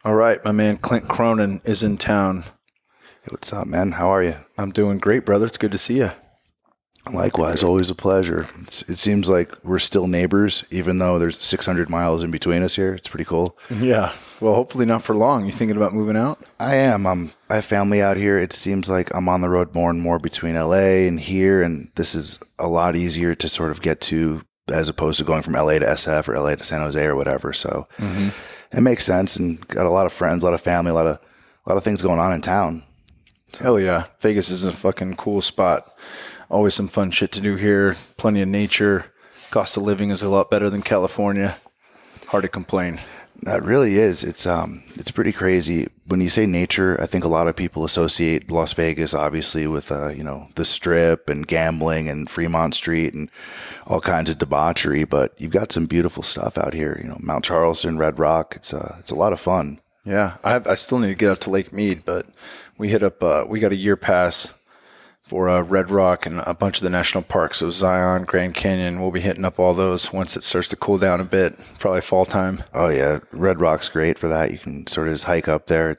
All right, my man Clint Cronin is in town. Hey, what's up, man? How are you? I'm doing great, brother. It's good to see you. Likewise, always a pleasure. It seems like we're still neighbors, even though there's 600 miles in between us here. It's pretty cool. Yeah. Well, hopefully not for long. You thinking about moving out? I am. I have family out here. It seems like I'm on the road more and more between LA and here, and this is a lot easier to sort of get to as opposed to going from LA to SF or LA to San Jose or whatever. So it makes sense, and got a lot of friends, a lot of family, a lot of things going on in town. Hell yeah. Vegas is a fucking cool spot. Always some fun shit to do here. Plenty of nature. Cost of living is a lot better than California. Hard to complain. That really is. It's pretty crazy. When you say nature, I think a lot of people associate Las Vegas, obviously, with the Strip and gambling and Fremont Street and all kinds of debauchery. But you've got some beautiful stuff out here. You know, Mount Charleston, Red Rock. It's a lot of fun. Yeah. I still need to get up to Lake Mead, but we hit up. We got a year pass for Red Rock and a bunch of the national parks. So Zion, Grand Canyon, we'll be hitting up all those once it starts to cool down a bit, probably fall time. Oh yeah, Red Rock's great for that. You can sort of just hike up there.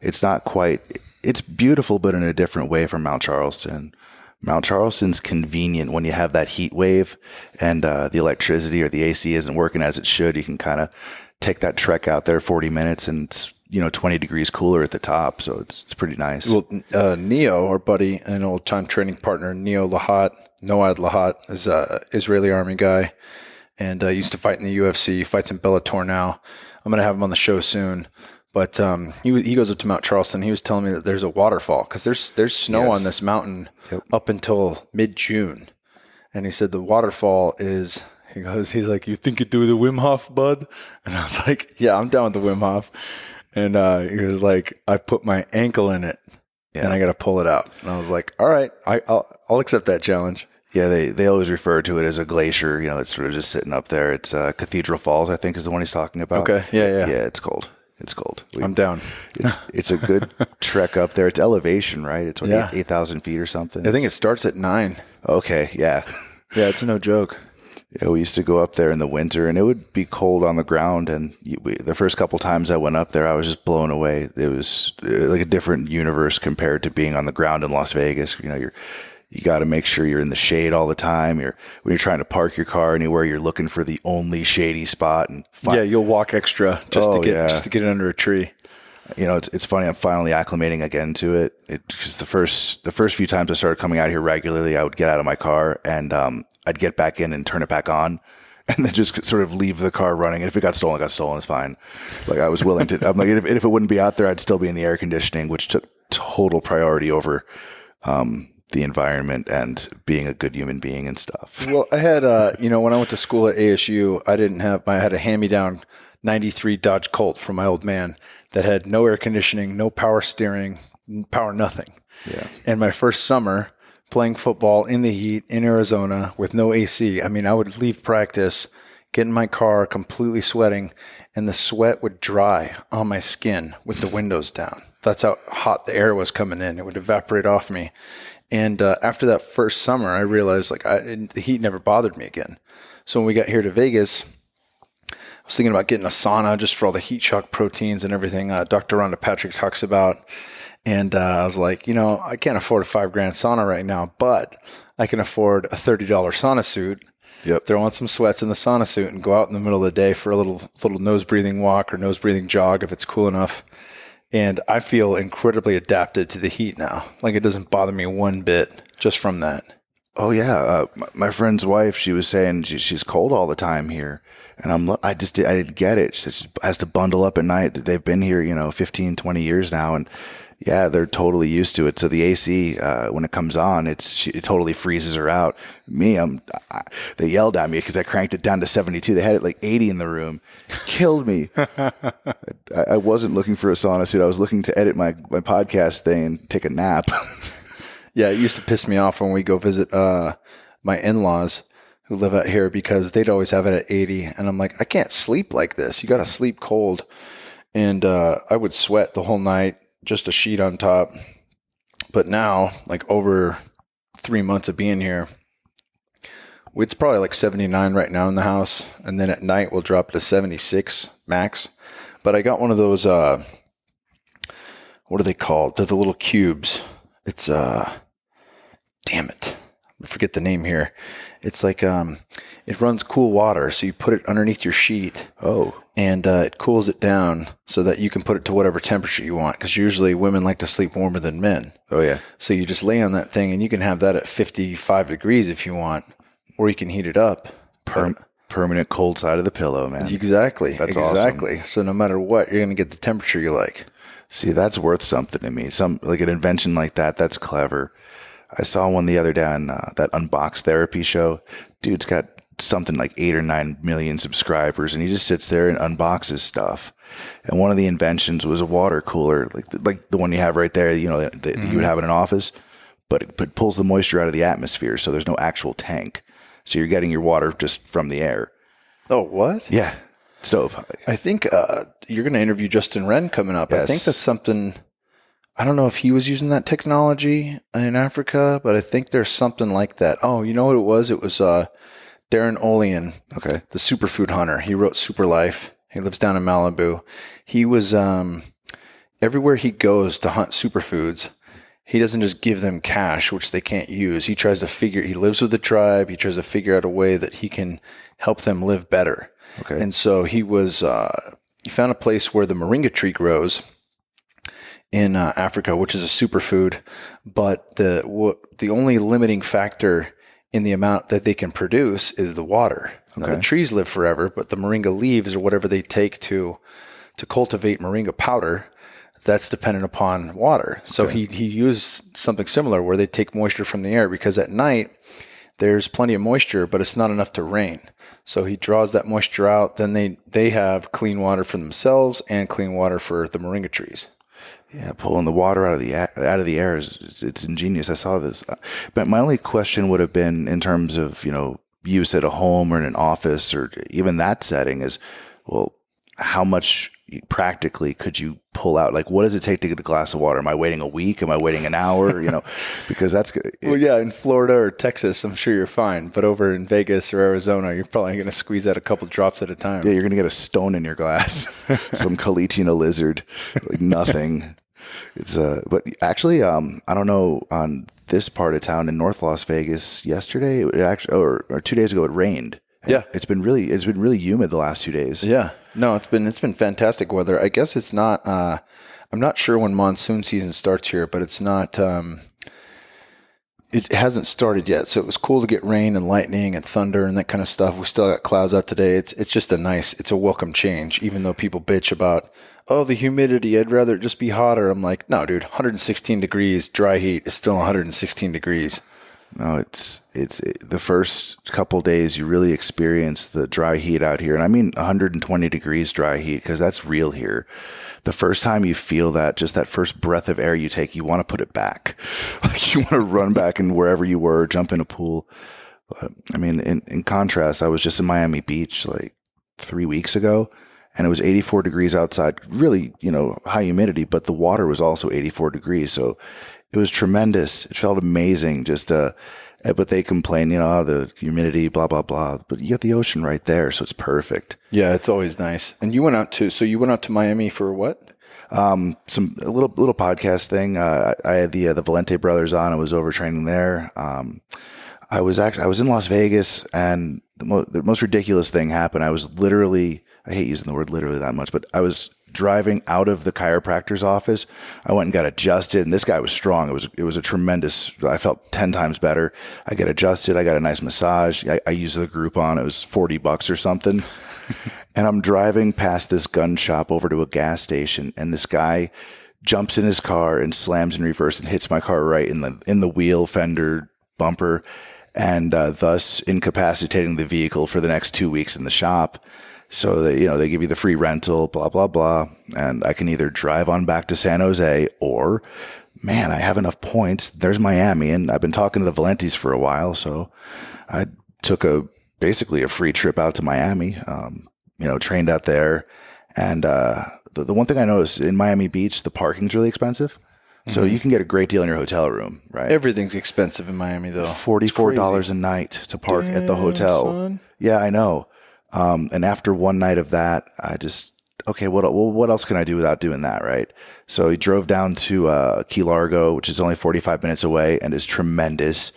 It's not quite, it's beautiful, but in a different way from Mount Charleston. Mount Charleston's convenient when you have that heat wave and the electricity or the AC isn't working as it should. You can kind of take that trek out there 40 minutes and it's 20 degrees cooler at the top. So it's pretty nice. Well, Neo, our buddy and old time training partner, Noad Lahat, is a Israeli army guy and used to fight in the UFC, fights in Bellator now. I'm going to have him on the show soon. But he goes up to Mount Charleston. He was telling me that there's a waterfall because there's snow on this mountain up until mid-June. And he said the waterfall is, he's like, you think you do the Wim Hof, bud? And I was like, yeah, I'm down with the Wim Hof. And he was like, I put my ankle in it and I got to pull it out. And I was like, all right, I'll accept that challenge. Yeah, they always refer to it as a glacier, that's sort of just sitting up there. It's Cathedral Falls, I think, is the one he's talking about. Okay, yeah. Yeah, it's cold. It's cold. I'm down. It's a good trek up there. It's elevation, right? It's 8,000 feet or something. I think it starts at 9. Okay, yeah. Yeah, it's no joke. Yeah, we used to go up there in the winter, and it would be cold on the ground. And the first couple times I went up there, I was just blown away. It was like a different universe compared to being on the ground in Las Vegas. You got to make sure you're in the shade all the time. When you're trying to park your car anywhere, you're looking for the only shady spot. And you'll walk extra just to get it under a tree. It's funny. I'm finally acclimating again to it. Because the first few times I started coming out here regularly, I would get out of my car and I'd get back in and turn it back on, and then just sort of leave the car running. And if it got stolen, It's fine. Like I was willing to. I'm like, if it wouldn't be out there, I'd still be in the air conditioning, which took total priority over the environment and being a good human being and stuff. Well, I had when I went to school at ASU, I had a hand-me-down '93 Dodge Colt from my old man that had no air conditioning, no power steering, power nothing. Yeah. And my first summer playing football in the heat in Arizona with no AC. I mean, I would leave practice, get in my car completely sweating, and the sweat would dry on my skin with the windows down. That's how hot the air was coming in. It would evaporate off me. And after that first summer, I realized the heat never bothered me again. So when we got here to Vegas, I was thinking about getting a sauna just for all the heat shock proteins and everything Dr. Rhonda Patrick talks about. And I was like, I can't afford a $5,000 sauna right now, but I can afford a $30 sauna suit. Yep. Throw on some sweats in the sauna suit and go out in the middle of the day for a little nose breathing walk or nose breathing jog if it's cool enough. And I feel incredibly adapted to the heat now. Like it doesn't bother me one bit just from that. Oh yeah, my friend's wife, she was saying she's cold all the time here, and I didn't get it. She has to bundle up at night. They've been here, 15, 20 years now, and yeah, they're totally used to it. So the AC, when it comes on, it totally freezes her out. Me, they yelled at me because I cranked it down to 72. They had it like 80 in the room. Killed me. I wasn't looking for a sauna suit. I was looking to edit my podcast thing and take a nap. Yeah, it used to piss me off when we go visit my in-laws who live out here because they'd always have it at 80. And I'm like, I can't sleep like this. You got to sleep cold. And I would sweat the whole night, just a sheet on top. But now, like over 3 months of being here, it's probably like 79 right now in the house. And then at night, we'll drop to 76 max. But I got one of those, what are they called? They're the little cubes. It's, damn it. I forget the name here. It's like, it runs cool water. So you put it underneath your sheet. Oh. And it cools it down so that you can put it to whatever temperature you want. Because usually women like to sleep warmer than men. Oh, yeah. So you just lay on that thing and you can have that at 55 degrees if you want. Or you can heat it up. Permanent cold side of the pillow, man. Exactly. That's exactly. awesome. So no matter what, you're going to get the temperature you like. See, that's worth something to me. Some like an invention like that. That's clever. I saw one the other day on that Unbox Therapy show. Dude's got something like 8 or 9 million subscribers, and he just sits there and unboxes stuff. And one of the inventions was a water cooler, like the one you have right there, you know, that you would have in an office, but it pulls the moisture out of the atmosphere, so there's no actual tank. So you're getting your water just from the air. Oh, what? Yeah. Stove. I think you're going to interview Justin Wren coming up. Yes. I think that's something. I don't know if he was using that technology in Africa, but I think there's something like that. Oh, you know what it was? It was Darren Olean, Okay. the superfood hunter. He wrote Super Life. He lives down in Malibu. He was everywhere he goes to hunt superfoods. He doesn't just give them cash, which they can't use. He tries to he lives with the tribe. He tries to figure out a way that he can help them live better. Okay. And so he found a place where the moringa tree grows in Africa, which is a superfood, but the only limiting factor in the amount that they can produce is the water. Now, the trees live forever, but the moringa leaves or whatever they take to cultivate moringa powder, that's dependent upon water. So he used something similar where they take moisture from the air, because at night there's plenty of moisture, but it's not enough to rain. So he draws that moisture out. Then they have clean water for themselves and clean water for the moringa trees. Yeah, pulling the water out of the air it's ingenious. I saw this, but my only question would have been in terms of use at a home or in an office or even that setting is, well, how much practically could you pull out? Like, what does it take to get a glass of water? Am I waiting a week? Am I waiting an hour? Because that's well, yeah. In Florida or Texas, I'm sure you're fine, but over in Vegas or Arizona, you're probably going to squeeze out a couple drops at a time. Yeah, you're going to get a stone in your glass, some Calitina lizard, like nothing. It's but actually, I don't know, on this part of town in North Las Vegas yesterday, it actually, or 2 days ago, it rained. Yeah, it's been really humid the last 2 days. Yeah, no, it's been fantastic weather. I guess it's not. I'm not sure when monsoon season starts here, but it's not. It hasn't started yet, so it was cool to get rain and lightning and thunder and that kind of stuff. We still got clouds out today. It's just it's a welcome change, even though people bitch about, oh, the humidity, I'd rather it just be hotter. I'm like, no, dude, 116 degrees dry heat is still 116 degrees. No, it's the first couple days you really experience the dry heat out here. And I mean 120 degrees dry heat, because that's real here. The first time you feel that, just that first breath of air you take, you want to put it back. Like, you want to run back and wherever you were, jump in a pool. But I mean, in contrast, I was just in Miami Beach like 3 weeks ago, and it was 84 degrees outside, really, high humidity, but the water was also 84 degrees. So it was tremendous. It felt amazing. But they complain, the humidity, blah, blah, blah. But you got the ocean right there, so it's perfect. Yeah, it's always nice. And you went out to Miami for what? A little podcast thing. I had the Valente brothers on. I was overtraining there. I was in Las Vegas, and the most ridiculous thing happened. I was literally, I hate using the word literally that much, but I was driving out of the chiropractor's office. I went and got adjusted, and this guy was strong. It was a tremendous, I felt 10 times better. I got adjusted. I got a nice massage. I used the Groupon. It was $40 or something. And I'm driving past this gun shop over to a gas station, and this guy jumps in his car and slams in reverse and hits my car right in the wheel, fender, bumper, and thus incapacitating the vehicle for the next 2 weeks in the shop. So they give you the free rental, blah, blah, blah. And I can either drive on back to San Jose, or, man, I have enough points. There's Miami. And I've been talking to the Valentes for a while. So I took basically a free trip out to Miami, trained out there. And the one thing I noticed in Miami Beach, the parking's really expensive. So you can get a great deal in your hotel room, right? Everything's expensive in Miami, though. $44 a night to park at the hotel. Son. Yeah, I know. And after one night of that, okay, what else can I do without doing that, right? So he drove down to Key Largo, which is only 45 minutes away and is tremendous.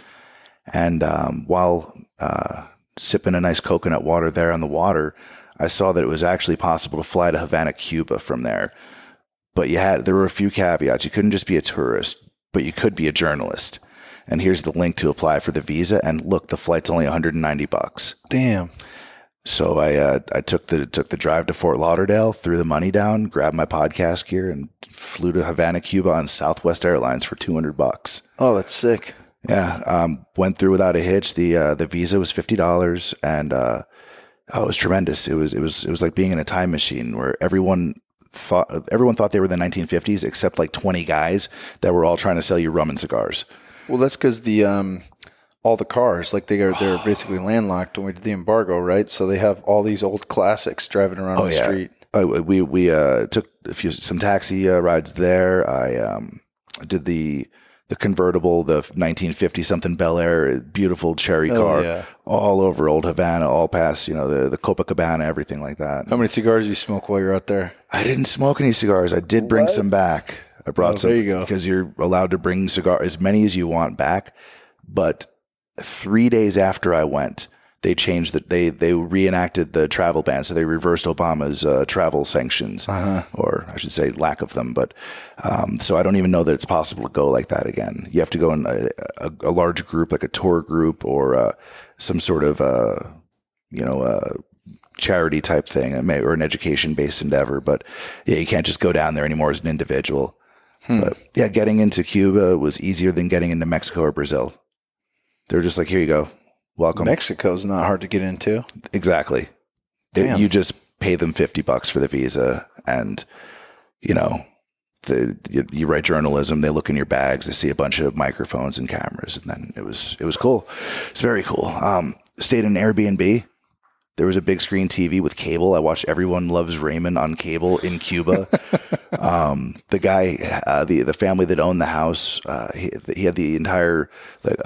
And while sipping a nice coconut water there on the water, I saw that it was actually possible to fly to Havana, Cuba from there. But there were a few caveats. You couldn't just be a tourist, but you could be a journalist. And here's the link to apply for the visa. And look, the flight's only $190. Damn. So I took the drive to Fort Lauderdale, threw the money down, grabbed my podcast gear, and flew to Havana, Cuba on Southwest Airlines for $200. Oh, that's sick. Yeah, went through without a hitch. The visa was $50, and it was tremendous. It was like being in a time machine where everyone thought they were the 1950s, except like 20 guys that were all trying to sell you rum and cigars. Well, that's because all the cars, like they're basically landlocked when we did the embargo, right? So they have all these old classics driving around on the street. We took some taxi rides there. I did the convertible, the 1950 something Bel Air, beautiful cherry car, all over Old Havana, all past the Copacabana, everything like that. How many cigars do you smoke while you're out there? I didn't smoke any cigars. I did bring some back. I brought some. There you go. Because you're allowed to bring as many as you want back. But 3 days after I went, they changed they reenacted the travel ban. So they reversed Obama's travel sanctions, or I should say lack of them. But so I don't even know that it's possible to go like that again. You have to go in a large group, like a tour group or some sort of charity type thing, or an education based endeavor. But yeah, you can't just go down there anymore as an individual. But yeah, getting into Cuba was easier than getting into Mexico or Brazil. They're just like, here you go. Welcome. Mexico's not hard to get into. Exactly. You just pay them $50 for the visa, and you write journalism. They look in your bags. They see a bunch of microphones and cameras, and then it was cool. It's very cool. Stayed in an Airbnb. There was a big screen TV with cable. I watched Everyone Loves Raymond on cable in Cuba. The guy, the family that owned the house, he had the entire,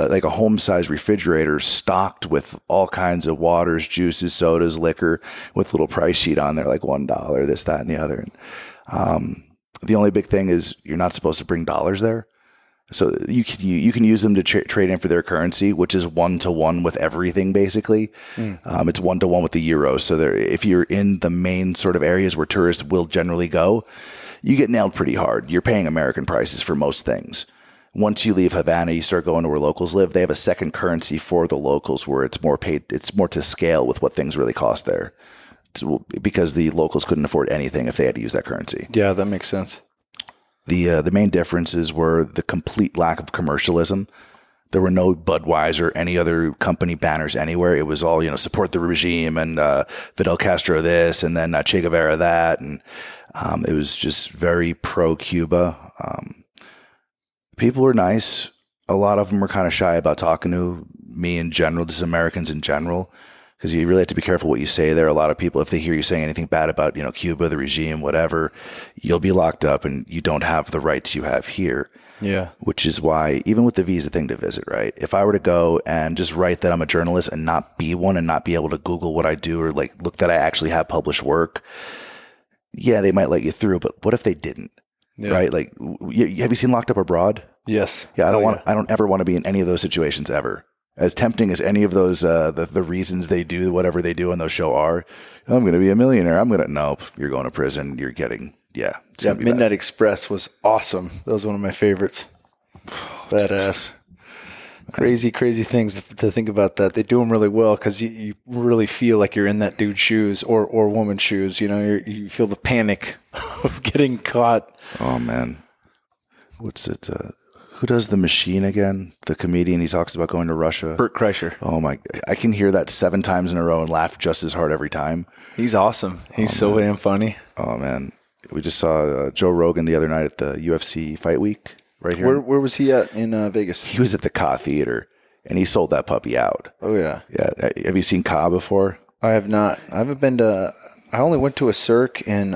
like a home-sized refrigerator stocked with all kinds of waters, juices, sodas, liquor, with a little price sheet on there, like $1, this, that, and the other. And the only big thing is you're not supposed to bring dollars there. So you can use them to trade in for their currency, which is 1-to-1 with everything, basically. It's 1-to-1 with the euro. So if you're in the main sort of areas where tourists will generally go, you get nailed pretty hard. You're paying American prices for most things. Once you leave Havana, you start going to where locals live. They have a second currency for the locals where it's more paid. It's more to scale with what things really cost there, because the locals couldn't afford anything if they had to use that currency. Yeah, that makes sense. The main differences were the complete lack of commercialism. There were no Budweiser, any other company banners anywhere. It was all, support the regime and Fidel Castro this, and then Che Guevara that. And it was just very pro-Cuba. People were nice. A lot of them were kind of shy about talking to me in general, just Americans in general, because you really have to be careful what you say there. A lot of people, if they hear you saying anything bad about, Cuba, the regime, whatever, you'll be locked up and you don't have the rights you have here. Yeah. Which is why, even with the visa thing to visit, right? If I were to go and just write that I'm a journalist and not be one and not be able to Google what I do or like look that I actually have published work, yeah, they might let you through. But what if they didn't? Yeah. Right? Like, have you seen Locked Up Abroad? Yes. Yeah. I don't ever want to be in any of those situations ever. As tempting as any of those, the reasons they do whatever they do on those show are, I'm going to be a millionaire. Nope, you're going to prison. You're getting, yeah. Midnight Express was awesome. That was one of my favorites. Badass. Crazy things to think about that. They do them really well because you really feel like you're in that dude's shoes or woman's shoes. You feel the panic of getting caught. Oh, man. What's it? Who does The Machine again? The comedian, he talks about going to Russia. Bert Kreischer. Oh my! I can hear that 7 times in a row and laugh just as hard every time. He's awesome. He's so damn funny. Oh man, we just saw Joe Rogan the other night at the UFC Fight Week right here. Where was he at in Vegas? He was at the Ka Theater, and he sold that puppy out. Oh yeah. Yeah. Have you seen Ka before? I have not. I haven't been to. I only went to a circ in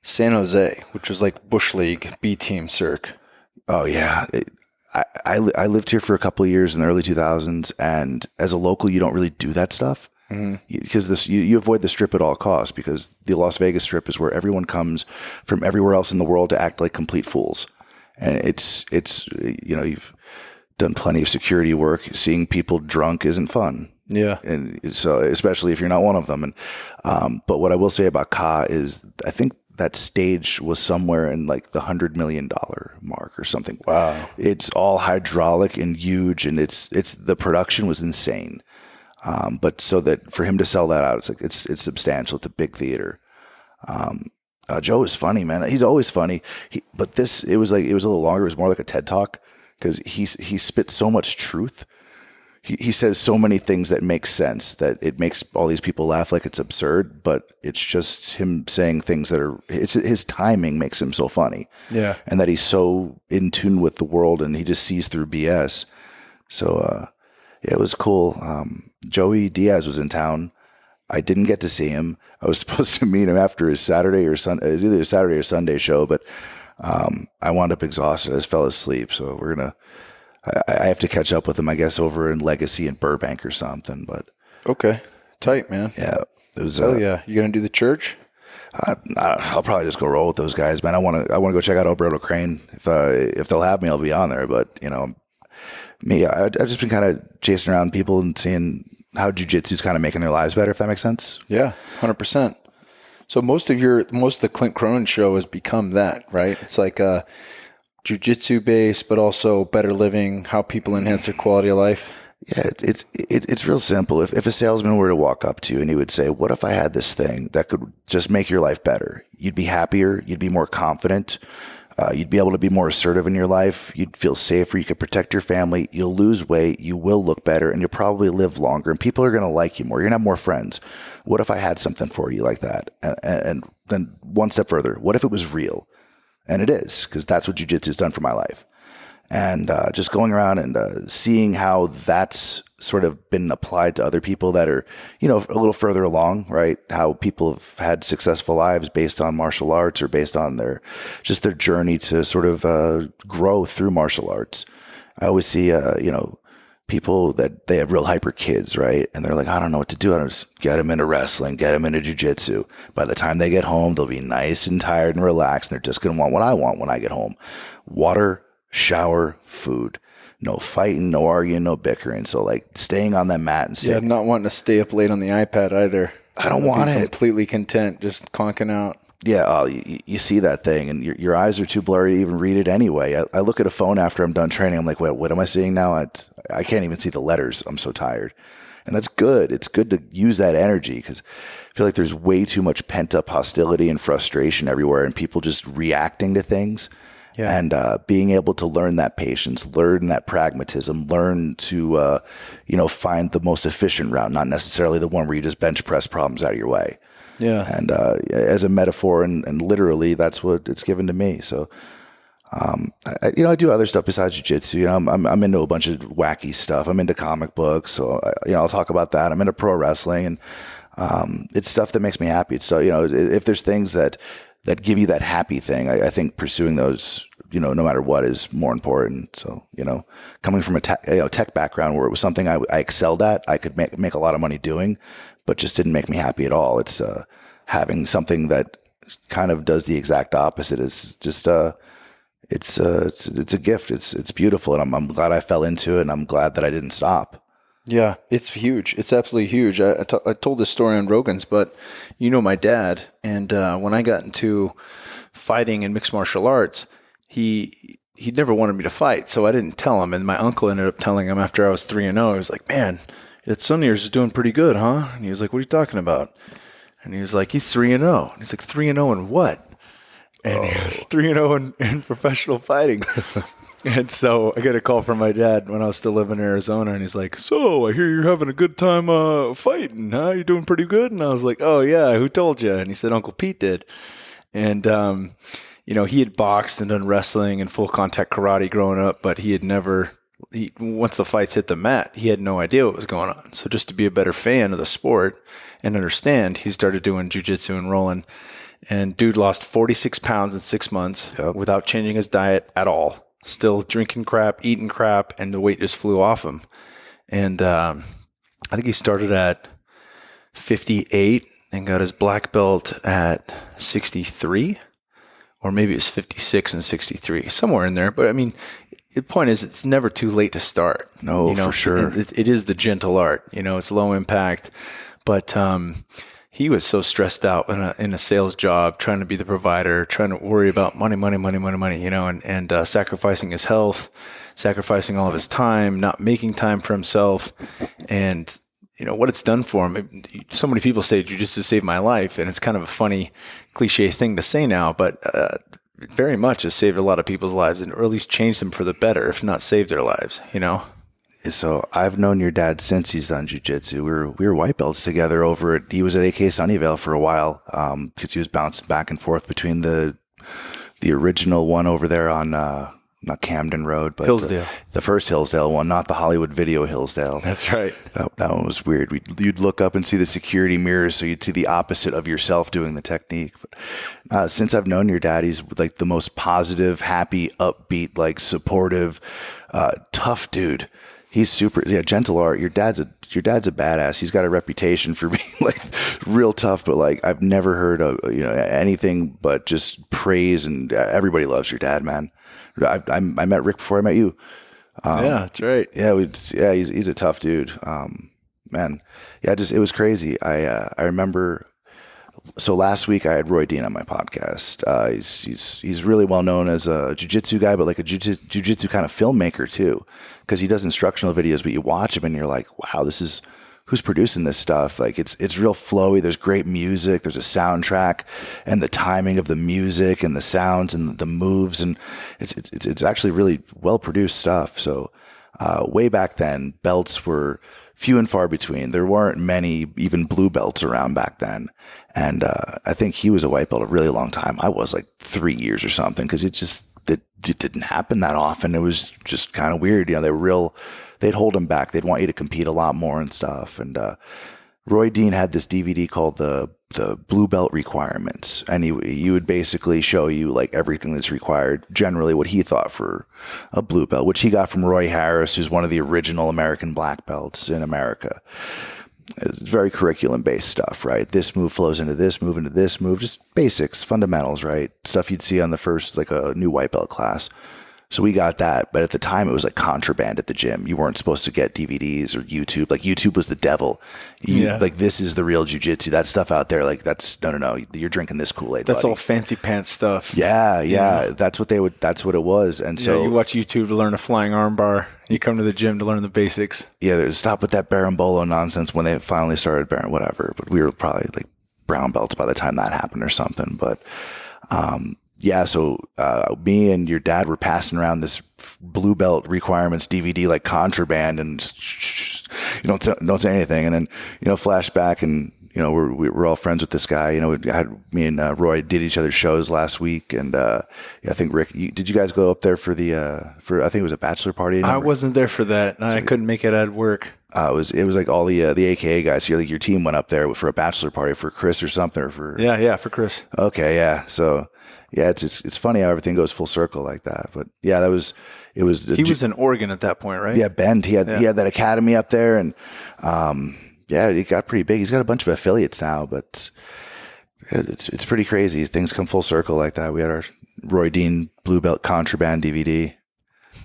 San Jose, which was like Bush League B team circ. Oh, yeah. I lived here for a couple of years in the early 2000s, and as a local, you don't really do that stuff. because you avoid the Strip at all costs, because the Las Vegas Strip is where everyone comes from everywhere else in the world to act like complete fools. And it's you've done plenty of security work. Seeing people drunk isn't fun. Yeah. And so, especially if you're not one of them. And, but what I will say about Ka is I think that stage was somewhere in like the $100 million mark or something. Wow. It's all hydraulic and huge, and it's the production was insane. But so that for him to sell that out, it's substantial. It's a big theater. Joe is funny, man. He's always funny. But it was a little longer. It was more like a TED Talk, because he spits so much truth. He says so many things that make sense, that it makes all these people laugh like it's absurd, but it's just him saying things that his timing makes him so funny. Yeah. And that he's so in tune with the world, and he just sees through BS. So, yeah, it was cool. Joey Diaz was in town. I didn't get to see him. I was supposed to meet him after his Saturday or Sunday. It was either a Saturday or Sunday show, but I wound up exhausted. I just fell asleep. So I have to catch up with him, I guess, over in Legacy and Burbank or something. But okay, tight, man. yeah, it was. Oh yeah, you gonna do the church? I'll probably just go roll with those guys, man. I want to go check out Alberto Crane. If they'll have me, I'll be on there. But I've just been kind of chasing around people and seeing how jiu-jitsu's kind of making their lives better, if that makes sense. Yeah, 100%. So most of the Clint Cronin show has become that, right? It's like jiu-jitsu based, but also better living, how people enhance their quality of life. Yeah, it's real simple. If a salesman were to walk up to you and he would say, "What if I had this thing that could just make your life better?" You'd be happier. You'd be more confident. You'd be able to be more assertive in your life. You'd feel safer. You could protect your family. You'll lose weight. You will look better, and you'll probably live longer. And people are going to like you more. You're going to have more friends. What if I had something for you like that? And then one step further, what if it was real? And it is, because that's what jiu-jitsu has done for my life. And just going around and seeing how that's sort of been applied to other people that are, a little further along, right? How people have had successful lives based on martial arts, or based on their journey to sort of grow through martial arts. I always see, people that they have real hyper kids, right? And they're like, I don't know what to do. I just get them into wrestling, get them into jiu-jitsu. By the time they get home, they'll be nice and tired and relaxed. And they're just going to want what I want when I get home: water, shower, food. No fighting, no arguing, no bickering. So like staying on that mat and Yeah, not wanting to stay up late on the iPad either. I don't want it. Completely content, just conking out. Yeah, you see that thing, and your eyes are too blurry to even read it anyway. I look at a phone after I'm done training. I'm like, wait, what am I seeing now? I can't even see the letters. I'm so tired. And that's good. It's good to use that energy, because I feel like there's way too much pent-up hostility and frustration everywhere, and people just reacting to things. Yeah. And being able to learn that patience, learn that pragmatism, learn to, find the most efficient route, not necessarily the one where you just bench press problems out of your way. Yeah. And as a metaphor and literally, that's what it's given to me. So, I do other stuff besides jiu-jitsu. I'm into a bunch of wacky stuff. I'm into comic books. So, I'll talk about that. I'm into pro wrestling, and it's stuff that makes me happy. It's so, if there's things that give you that happy thing, I think pursuing those, no matter what, is more important. So, coming from a tech background where it was something I excelled at, I could make a lot of money doing, but just didn't make me happy at all. It's having something that kind of does the exact opposite. Is just it's a gift. It's beautiful, and I'm glad I fell into it, and I'm glad that I didn't stop. Yeah, it's huge. It's absolutely huge. I told this story on Rogan's, but my dad, and when I got into fighting and mixed martial arts, he never wanted me to fight, so I didn't tell him. And my uncle ended up telling him after I was 3-0. He was like, "Man, that son of yours is doing pretty good, huh?" And he was like, "What are you talking about?" And he was like, "He's 3-0." And he's like, "3-0 in what?" And he was 3-0 in professional fighting. And so I got a call from my dad when I was still living in Arizona, and he's like, "So I hear you're having a good time fighting, huh? You're doing pretty good?" And I was like, "Oh yeah, who told you?" And he said, "Uncle Pete did." And he had boxed and done wrestling and full contact karate growing up, but he had never. Once the fights hit the mat, he had no idea what was going on. So just to be a better fan of the sport and understand, he started doing jiu-jitsu and rolling. And dude lost 46 pounds in 6 months without changing his diet at all. Still drinking crap, eating crap, and the weight just flew off him. And I think he started at 58 and got his black belt at 63, or maybe it's 56 and 63, somewhere in there. But I mean, the point is, it's never too late to start. No, for sure. It is the gentle art. It's low impact, but he was so stressed out in a sales job, trying to be the provider, trying to worry about money, and sacrificing his health, sacrificing all of his time, not making time for himself, and what it's done for him. So many people say jiu-jitsu saved my life, and it's kind of a funny cliche thing to say now, but very much has saved a lot of people's lives, or at least changed them for the better, if not saved their lives. So I've known your dad since he's done jiu-jitsu. We were white belts together he was at AK Sunnyvale for a while, because he was bouncing back and forth between the original one over there on not Camden Road, but Hillsdale. The first Hillsdale one, not the Hollywood Video Hillsdale. That's right. That one was weird. You'd look up and see the security mirrors, so you'd see the opposite of yourself doing the technique. But since I've known your dad, he's like the most positive, happy, upbeat, like supportive, tough dude. He's super, gentle art. Your dad's a badass. He's got a reputation for being like real tough, but like I've never heard of anything but just praise, and everybody loves your dad, man. I met Rick before I met you. Yeah, that's right. Yeah, he's a tough dude. Man, yeah, it was crazy. I remember. So last week I had Roy Dean on my podcast. He's really well known as a jiu-jitsu guy, but like a jiu-jitsu kind of filmmaker too, because he does instructional videos. But you watch him and you're like, wow, who's producing this stuff? Like it's real flowy. There's great music. There's a soundtrack, and the timing of the music and the sounds and the moves, and it's actually really well produced stuff. So way back then, belts were few and far between. There weren't many even blue belts around back then. And I think he was a white belt a really long time. I was like 3 years or something, because it didn't happen that often. It was just kind of weird. They'd hold him back. They'd want you to compete a lot more and stuff. And Roy Dean had this DVD called the Blue Belt Requirements, and he would basically show you like everything that's required, generally what he thought for a blue belt, which he got from Roy Harris, who's one of the original American black belts in America. It's very curriculum-based stuff, right? This move flows into this move, just basics, fundamentals, right? Stuff you'd see on the first, like a new white belt class. So we got that, but at the time it was like contraband at the gym. You weren't supposed to get DVDs or YouTube. Like YouTube was the devil. Like, this is the real jiu-jitsu. That stuff out there, like that's no. You're drinking this Kool-Aid. That's buddy. all fancy pants stuff. Yeah. That's what it was. And so you watch YouTube to learn a flying arm bar. You come to the gym to learn the basics. Yeah, stop with that berimbolo nonsense when they finally started whatever. But we were probably like brown belts by the time that happened or something. But yeah, so me and your dad were passing around this Blue Belt Requirements DVD like contraband, and don't say anything. And then flashback, and we're all friends with this guy. Me and Roy did each other's shows last week, and I think Rick, did you guys go up there for I think it was a bachelor party? I wasn't there for that. I couldn't make it at work. It was like all the AKA guys. So your team went up there for a bachelor party for Chris or something, or for for Chris. Okay, yeah. So yeah, it's funny how everything goes full circle like that. But yeah, it was. He was in Oregon at that point, right? Yeah, Bend. He had that academy up there, and yeah, it got pretty big. He's got a bunch of affiliates now, but it's pretty crazy. Things come full circle like that. We had our Roy Dean Blue Belt Contraband DVD,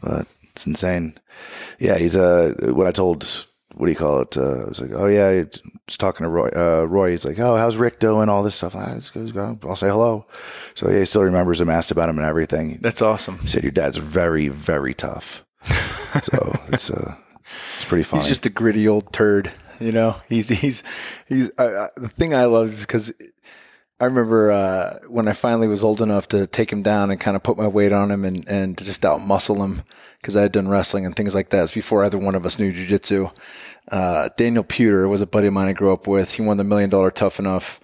but it's insane. Yeah, he's when I told, what do you call it? I was like, oh yeah, I was talking to Roy. He's like, oh, how's Rick doing? All this stuff. I'll say hello. So yeah, he still remembers him, asked about him and everything. That's awesome. He said your dad's very, very tough. So it's pretty funny. He's just a gritty old turd. He's the thing I love is because I remember when I finally was old enough to take him down and kind of put my weight on him and to just out muscle him, because I had done wrestling and things like that. It's before either one of us knew jiu-jitsu. Daniel Pewter was a buddy of mine I grew up with. He won the $1 Million Tough Enough.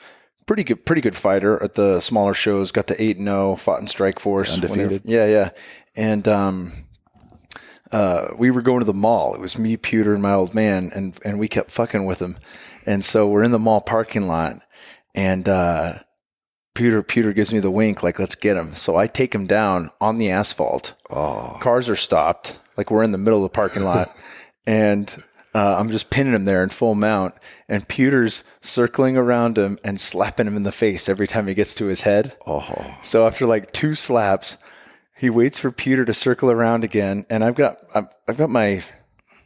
Pretty good fighter at the smaller shows. Got to 8-0, fought in Strikeforce. Undefeated. Yeah. And we were going to the mall. It was me, Pewter, and my old man, and we kept fucking with him. And so we're in the mall parking lot, and Pewter gives me the wink, like, let's get him. So I take him down on the asphalt. Oh. Cars are stopped, like we're in the middle of the parking lot, and I'm just pinning him there in full mount, and Pewter's circling around him and slapping him in the face every time he gets to his head. Oh. So after like 2 slaps, he waits for Pewter to circle around again, and I've got my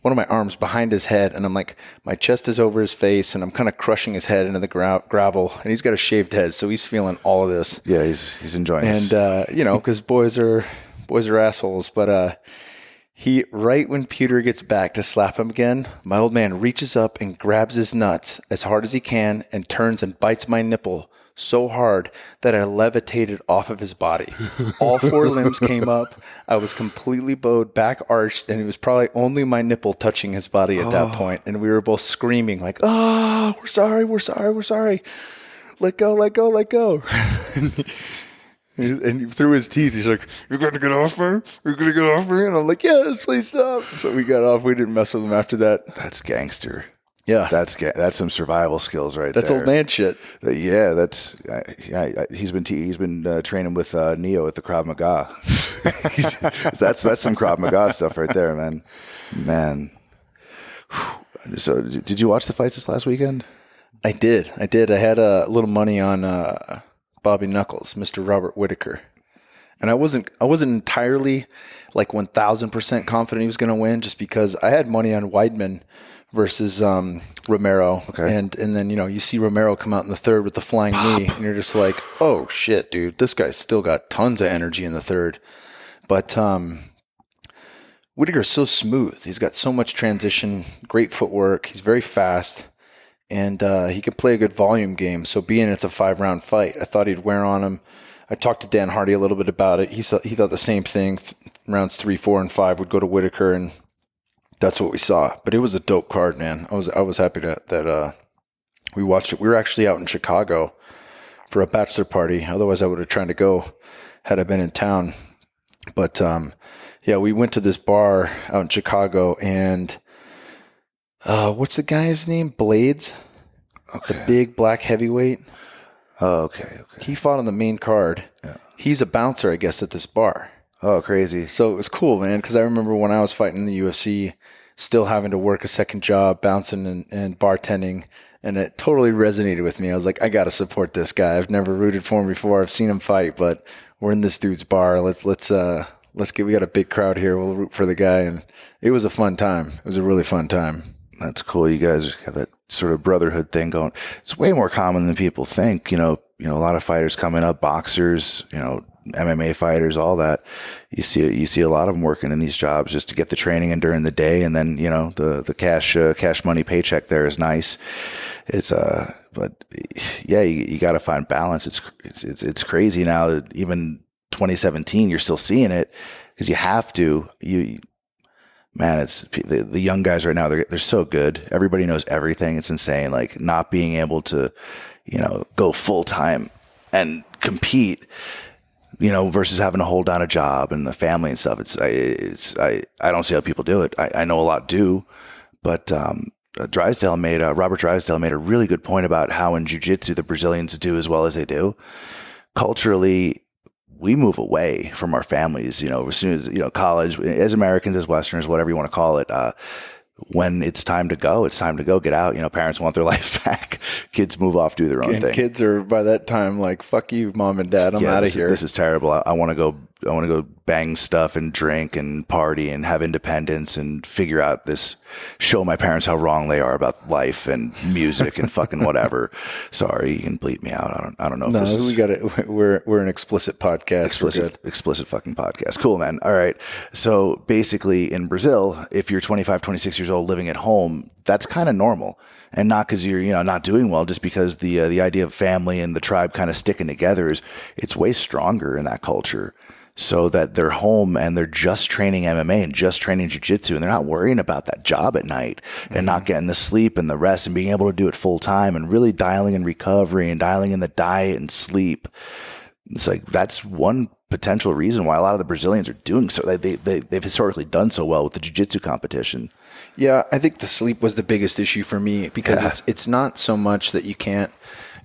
one of my arms behind his head, and I'm like, my chest is over his face, and I'm kind of crushing his head into the gravel, and he's got a shaved head, so he's feeling all of this. Yeah, he's enjoying it. And because boys are assholes, but he, right when Pewter gets back to slap him again, my old man reaches up and grabs his nuts as hard as he can and turns and bites my nipple so hard that I levitated off of his body. All 4 limbs came up. I was completely bowed, back arched, and it was probably only my nipple touching his body at that point. And we were both screaming like, "Oh, we're sorry, we're sorry, we're sorry. Let go, let go, let go." And through his teeth, he's like, "You're going to get off me? You're going to get off me?" And I'm like, "Yes, please stop." So we got off. We didn't mess with him after that. That's gangster. Yeah. That's some survival skills right That's there. old man shit. Yeah, he's been training with Neo at the Krav Maga. That's some Krav Maga stuff right there, man. So did you watch the fights this last weekend? I did. I had a little money on Bobby Knuckles, Mr. Robert Whittaker. And I wasn't entirely like 1,000% confident he was going to win, just because I had money on Weidman versus Romero. Okay. And then, you see Romero come out in the third with the flying knee, and you're just like, oh shit, dude, this guy's still got tons of energy in the third. But Whittaker's so smooth. He's got so much transition, great footwork. He's very fast, and he can play a good volume game. So being it's a 5-round fight, I thought he'd wear on him. I talked to Dan Hardy a little bit about it. He thought the same thing. Rounds 3, 4, and 5 would go to Whittaker, and that's what we saw. But it was a dope card, man. I was happy that we watched it. We were actually out in Chicago for a bachelor party. Otherwise, I would have tried to go had I been in town. But yeah, we went to this bar out in Chicago, and what's the guy's name? Blades, okay. The big black heavyweight. Oh, okay. He fought on the main card. Yeah. He's a bouncer, I guess, at this bar. Oh, crazy. So it was cool, man, because I remember when I was fighting in the UFC, still having to work a second job, bouncing and bartending, and it totally resonated with me. I was like, I got to support this guy. I've never rooted for him before. I've seen him fight, but we're in this dude's bar. We got a big crowd here. We'll root for the guy. And it was a fun time. It was a really fun time. That's cool. You guys have that sort of brotherhood thing going. It's way more common than people think. A lot of fighters coming up, boxers, MMA fighters, all that. You see a lot of them working in these jobs just to get the training in during the day, and then the cash money paycheck there is nice. But yeah, you got to find balance. It's crazy now that even 2017 you're still seeing it, because you have to. Man, it's the young guys right now. They're so good. Everybody knows everything. It's insane. Like, not being able to, go full time and compete, versus having to hold down a job and the family and stuff. I don't see how people do it. I know a lot do, but Robert Drysdale made a really good point about how in jiu-jitsu the Brazilians do as well as they do. Culturally, we move away from our families, as soon as, college, as Americans, as Westerners, whatever you want to call it. When it's time to go, get out. Parents want their life back. Kids move off, do their own thing. Kids are by that time like, fuck you, mom and dad. I'm out of here. This is terrible. I want to go bang stuff and drink and party and have independence and figure out this, show my parents how wrong they are about life and music and fucking whatever. Sorry, you can bleep me out. I don't know if this is... we got it. We're an explicit podcast. Explicit fucking podcast. Cool, man. All right. So basically in Brazil, if you're 25, 26 years old living at home, that's kind of normal. And not because you're, not doing well, just because the idea of family and the tribe kind of sticking together it's way stronger in that culture. So that they're home and they're just training MMA and just training jiu-jitsu, and they're not worrying about that job at night and not getting the sleep and the rest and being able to do it full time and really dialing in recovery and dialing in the diet and sleep. It's like, that's one potential reason why a lot of the Brazilians are doing so. They've historically done so well with the jiu-jitsu competition. Yeah, I think the sleep was the biggest issue for me, because it's not so much that you can't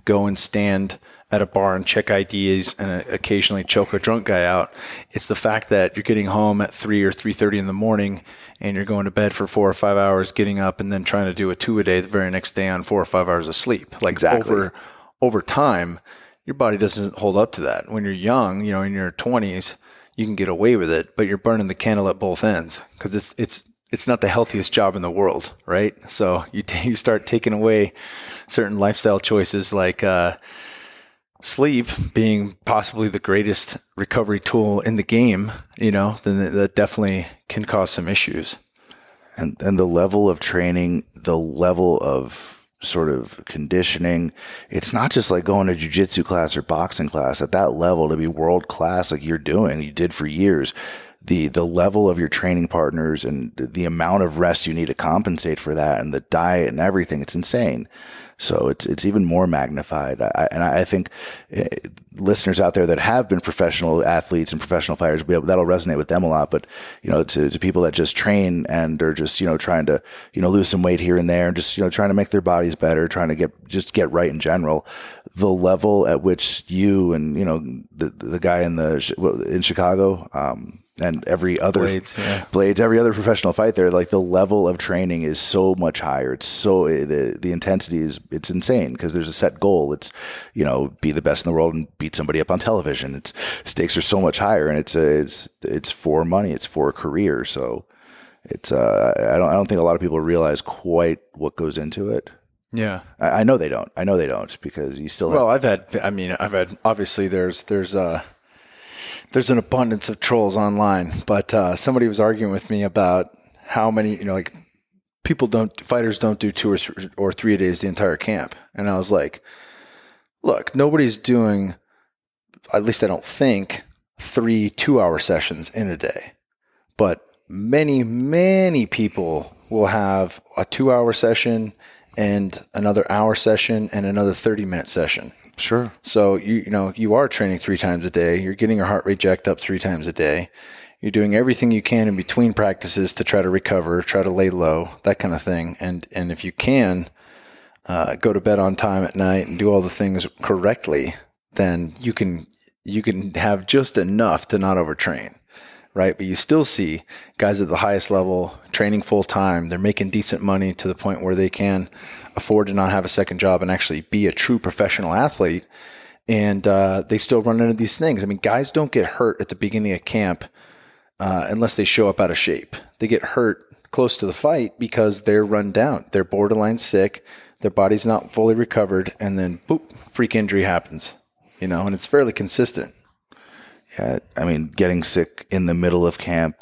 go and stand at a bar and check IDs and occasionally choke a drunk guy out. It's the fact that you're getting home at 3 or 3:30 in the morning and you're going to bed for 4 or 5 hours, getting up and then trying to do a 2 a day the very next day on 4 or 5 hours of sleep. Like Exactly. over time, your body doesn't hold up to that. When you're young, in your 20s, you can get away with it, but you're burning the candle at both ends because it's not the healthiest job in the world, right? So you start taking away certain lifestyle choices like sleep being possibly the greatest recovery tool in the game, then that definitely can cause some issues. And the level of training, the level of sort of conditioning, it's not just like going to jiu-jitsu class or boxing class. At that level, to be world class like you did for years, the level of your training partners and the amount of rest you need to compensate for that and the diet and everything, it's insane. So it's even more magnified. I think listeners out there that have been professional athletes and professional fighters, that'll resonate with them a lot. But, to people that just train and are just, trying to, lose some weight here and there and just, trying to make their bodies better, trying to get right in general, the level at which you and, the guy in Chicago, and every other Blades, every other professional fight there, like the level of training is so much higher. It's so the intensity it's insane because there's a set goal. It's be the best in the world and beat somebody up on television. It's stakes are so much higher, and it's for money. It's for a career. So it's I don't think a lot of people realize quite what goes into it. Yeah, I know they don't. I know they don't because you still. Well, I've had obviously there's an abundance of trolls online, but somebody was arguing with me about how many, fighters don't do 2 or 3 days the entire camp. And I was like, look, nobody's doing, at least I don't think, 3 2-hour sessions in a day. But many, many people will have a 2-hour session and another hour session and another 30-minute session. Sure. So you are training 3 times a day. You're getting your heart rate jacked up 3 times a day. You're doing everything you can in between practices to try to recover, try to lay low, that kind of thing. And if you can go to bed on time at night and do all the things correctly, then you can have just enough to not overtrain, right? But you still see guys at the highest level training full time. They're making decent money to the point where they can afford to not have a second job and actually be a true professional athlete. And they still run into these things. I mean, guys don't get hurt at the beginning of camp unless they show up out of shape. They get hurt close to the fight because they're run down. They're borderline sick. Their body's not fully recovered. And then, boop, freak injury happens, and it's fairly consistent. Yeah, I mean, getting sick in the middle of camp,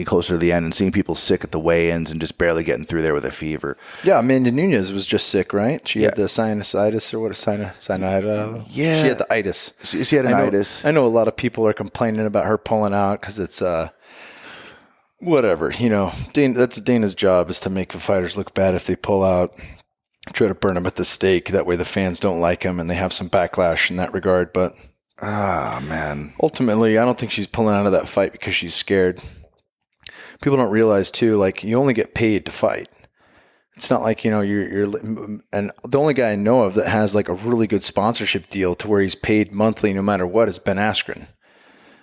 closer to the end, and seeing people sick at the weigh-ins and just barely getting through there with a fever. Yeah, Amanda Nunez was just sick, right? She had the sinusitis or what? Sinusitis? Yeah, she had the itis. She had an itis. I know a lot of people are complaining about her pulling out because it's whatever. That's Dana's job is to make the fighters look bad if they pull out. Try to burn them at the stake. That way the fans don't like them and they have some backlash in that regard, but. Ah, man. Ultimately, I don't think she's pulling out of that fight because she's scared. People don't realize, too, you only get paid to fight. It's not like, you're and the only guy I know of that has, a really good sponsorship deal to where he's paid monthly no matter what is Ben Askren.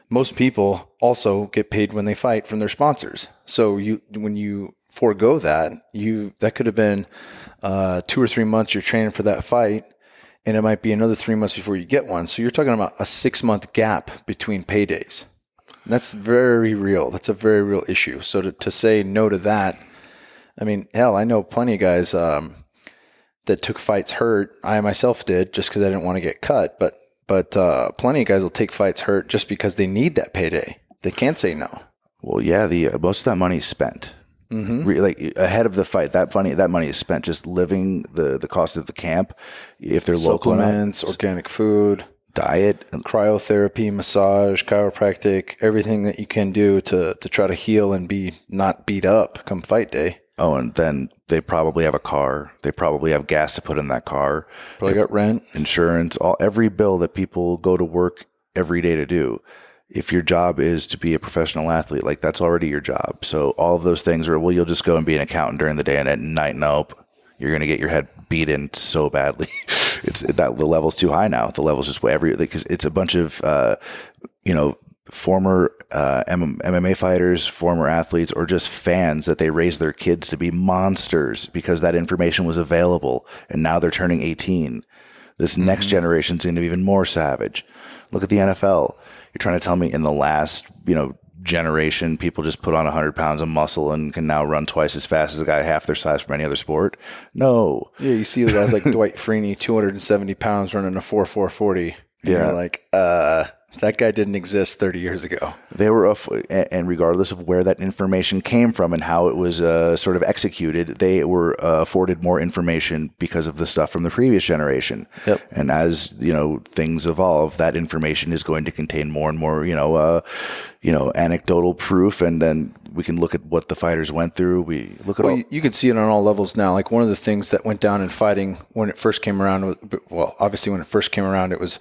Most people also get paid when they fight from their sponsors. So when you forego that, that could have been 2 or 3 months you're training for that fight. And it might be another 3 months before you get one. So you're talking about a 6-month gap between paydays. And that's very real. That's a very real issue. So to say no to that, I mean, hell, I know plenty of guys that took fights hurt. I myself did just because I didn't want to get cut. But plenty of guys will take fights hurt just because they need that payday. They can't say no. Well, yeah, most of that money is spent. Mm-hmm. Ahead of the fight, that money is spent just living the cost of the camp. If they're supplements, organic food, diet, cryotherapy, massage, chiropractic, everything that you can do to try to heal and be not beat up come fight day. Oh, and then they probably have a car. They probably have gas to put in that car. Probably got rent, insurance, every bill that people go to work every day to do. If your job is to be a professional athlete, that's already your job. So all of those things you'll just go and be an accountant during the day, and at night, nope, you're going to get your head beat in so badly. it's that the level's too high now. The level's just because it's a bunch of former MMA fighters, former athletes, or just fans that they raised their kids to be monsters because that information was available, and now they're turning 18. This next generation is going to be even more savage. Look at the NFL. You're trying to tell me in the last, generation, people just put on 100 pounds of muscle and can now run twice as fast as a guy half their size from any other sport? No. Yeah, you see the guys like Dwight Freeney, 270 pounds running a 4.40. Yeah. You're like, that guy didn't exist 30 years ago. They were, and regardless of where that information came from and how it was sort of executed, they were afforded more information because of the stuff from the previous generation. Yep. And as things evolve, that information is going to contain more and more, anecdotal proof, and then we can look at what the fighters went through. We look at you can see it on all levels now. Like one of the things that went down in fighting when it first came around, obviously when it first came around, it was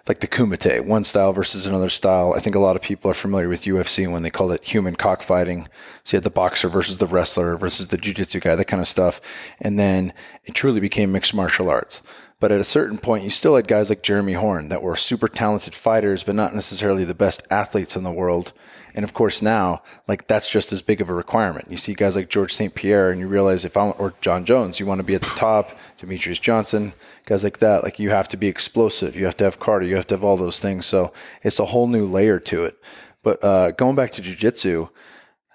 like the kumite, one style versus another style. I think a lot of people are familiar with UFC when they call it human cockfighting. So you had the boxer versus the wrestler versus the jiu-jitsu guy, that kind of stuff. And then it truly became mixed martial arts. But at a certain point, you still had guys like Jeremy Horn that were super talented fighters, but not necessarily the best athletes in the world. And of course now, like that's just as big of a requirement. You see guys like George St. Pierre and you realize or John Jones, you want to be at the top, Demetrius Johnson, guys like that, like you have to be explosive. You have to have cardio. You have to have all those things. So it's a whole new layer to it. But going back to jiu-jitsu,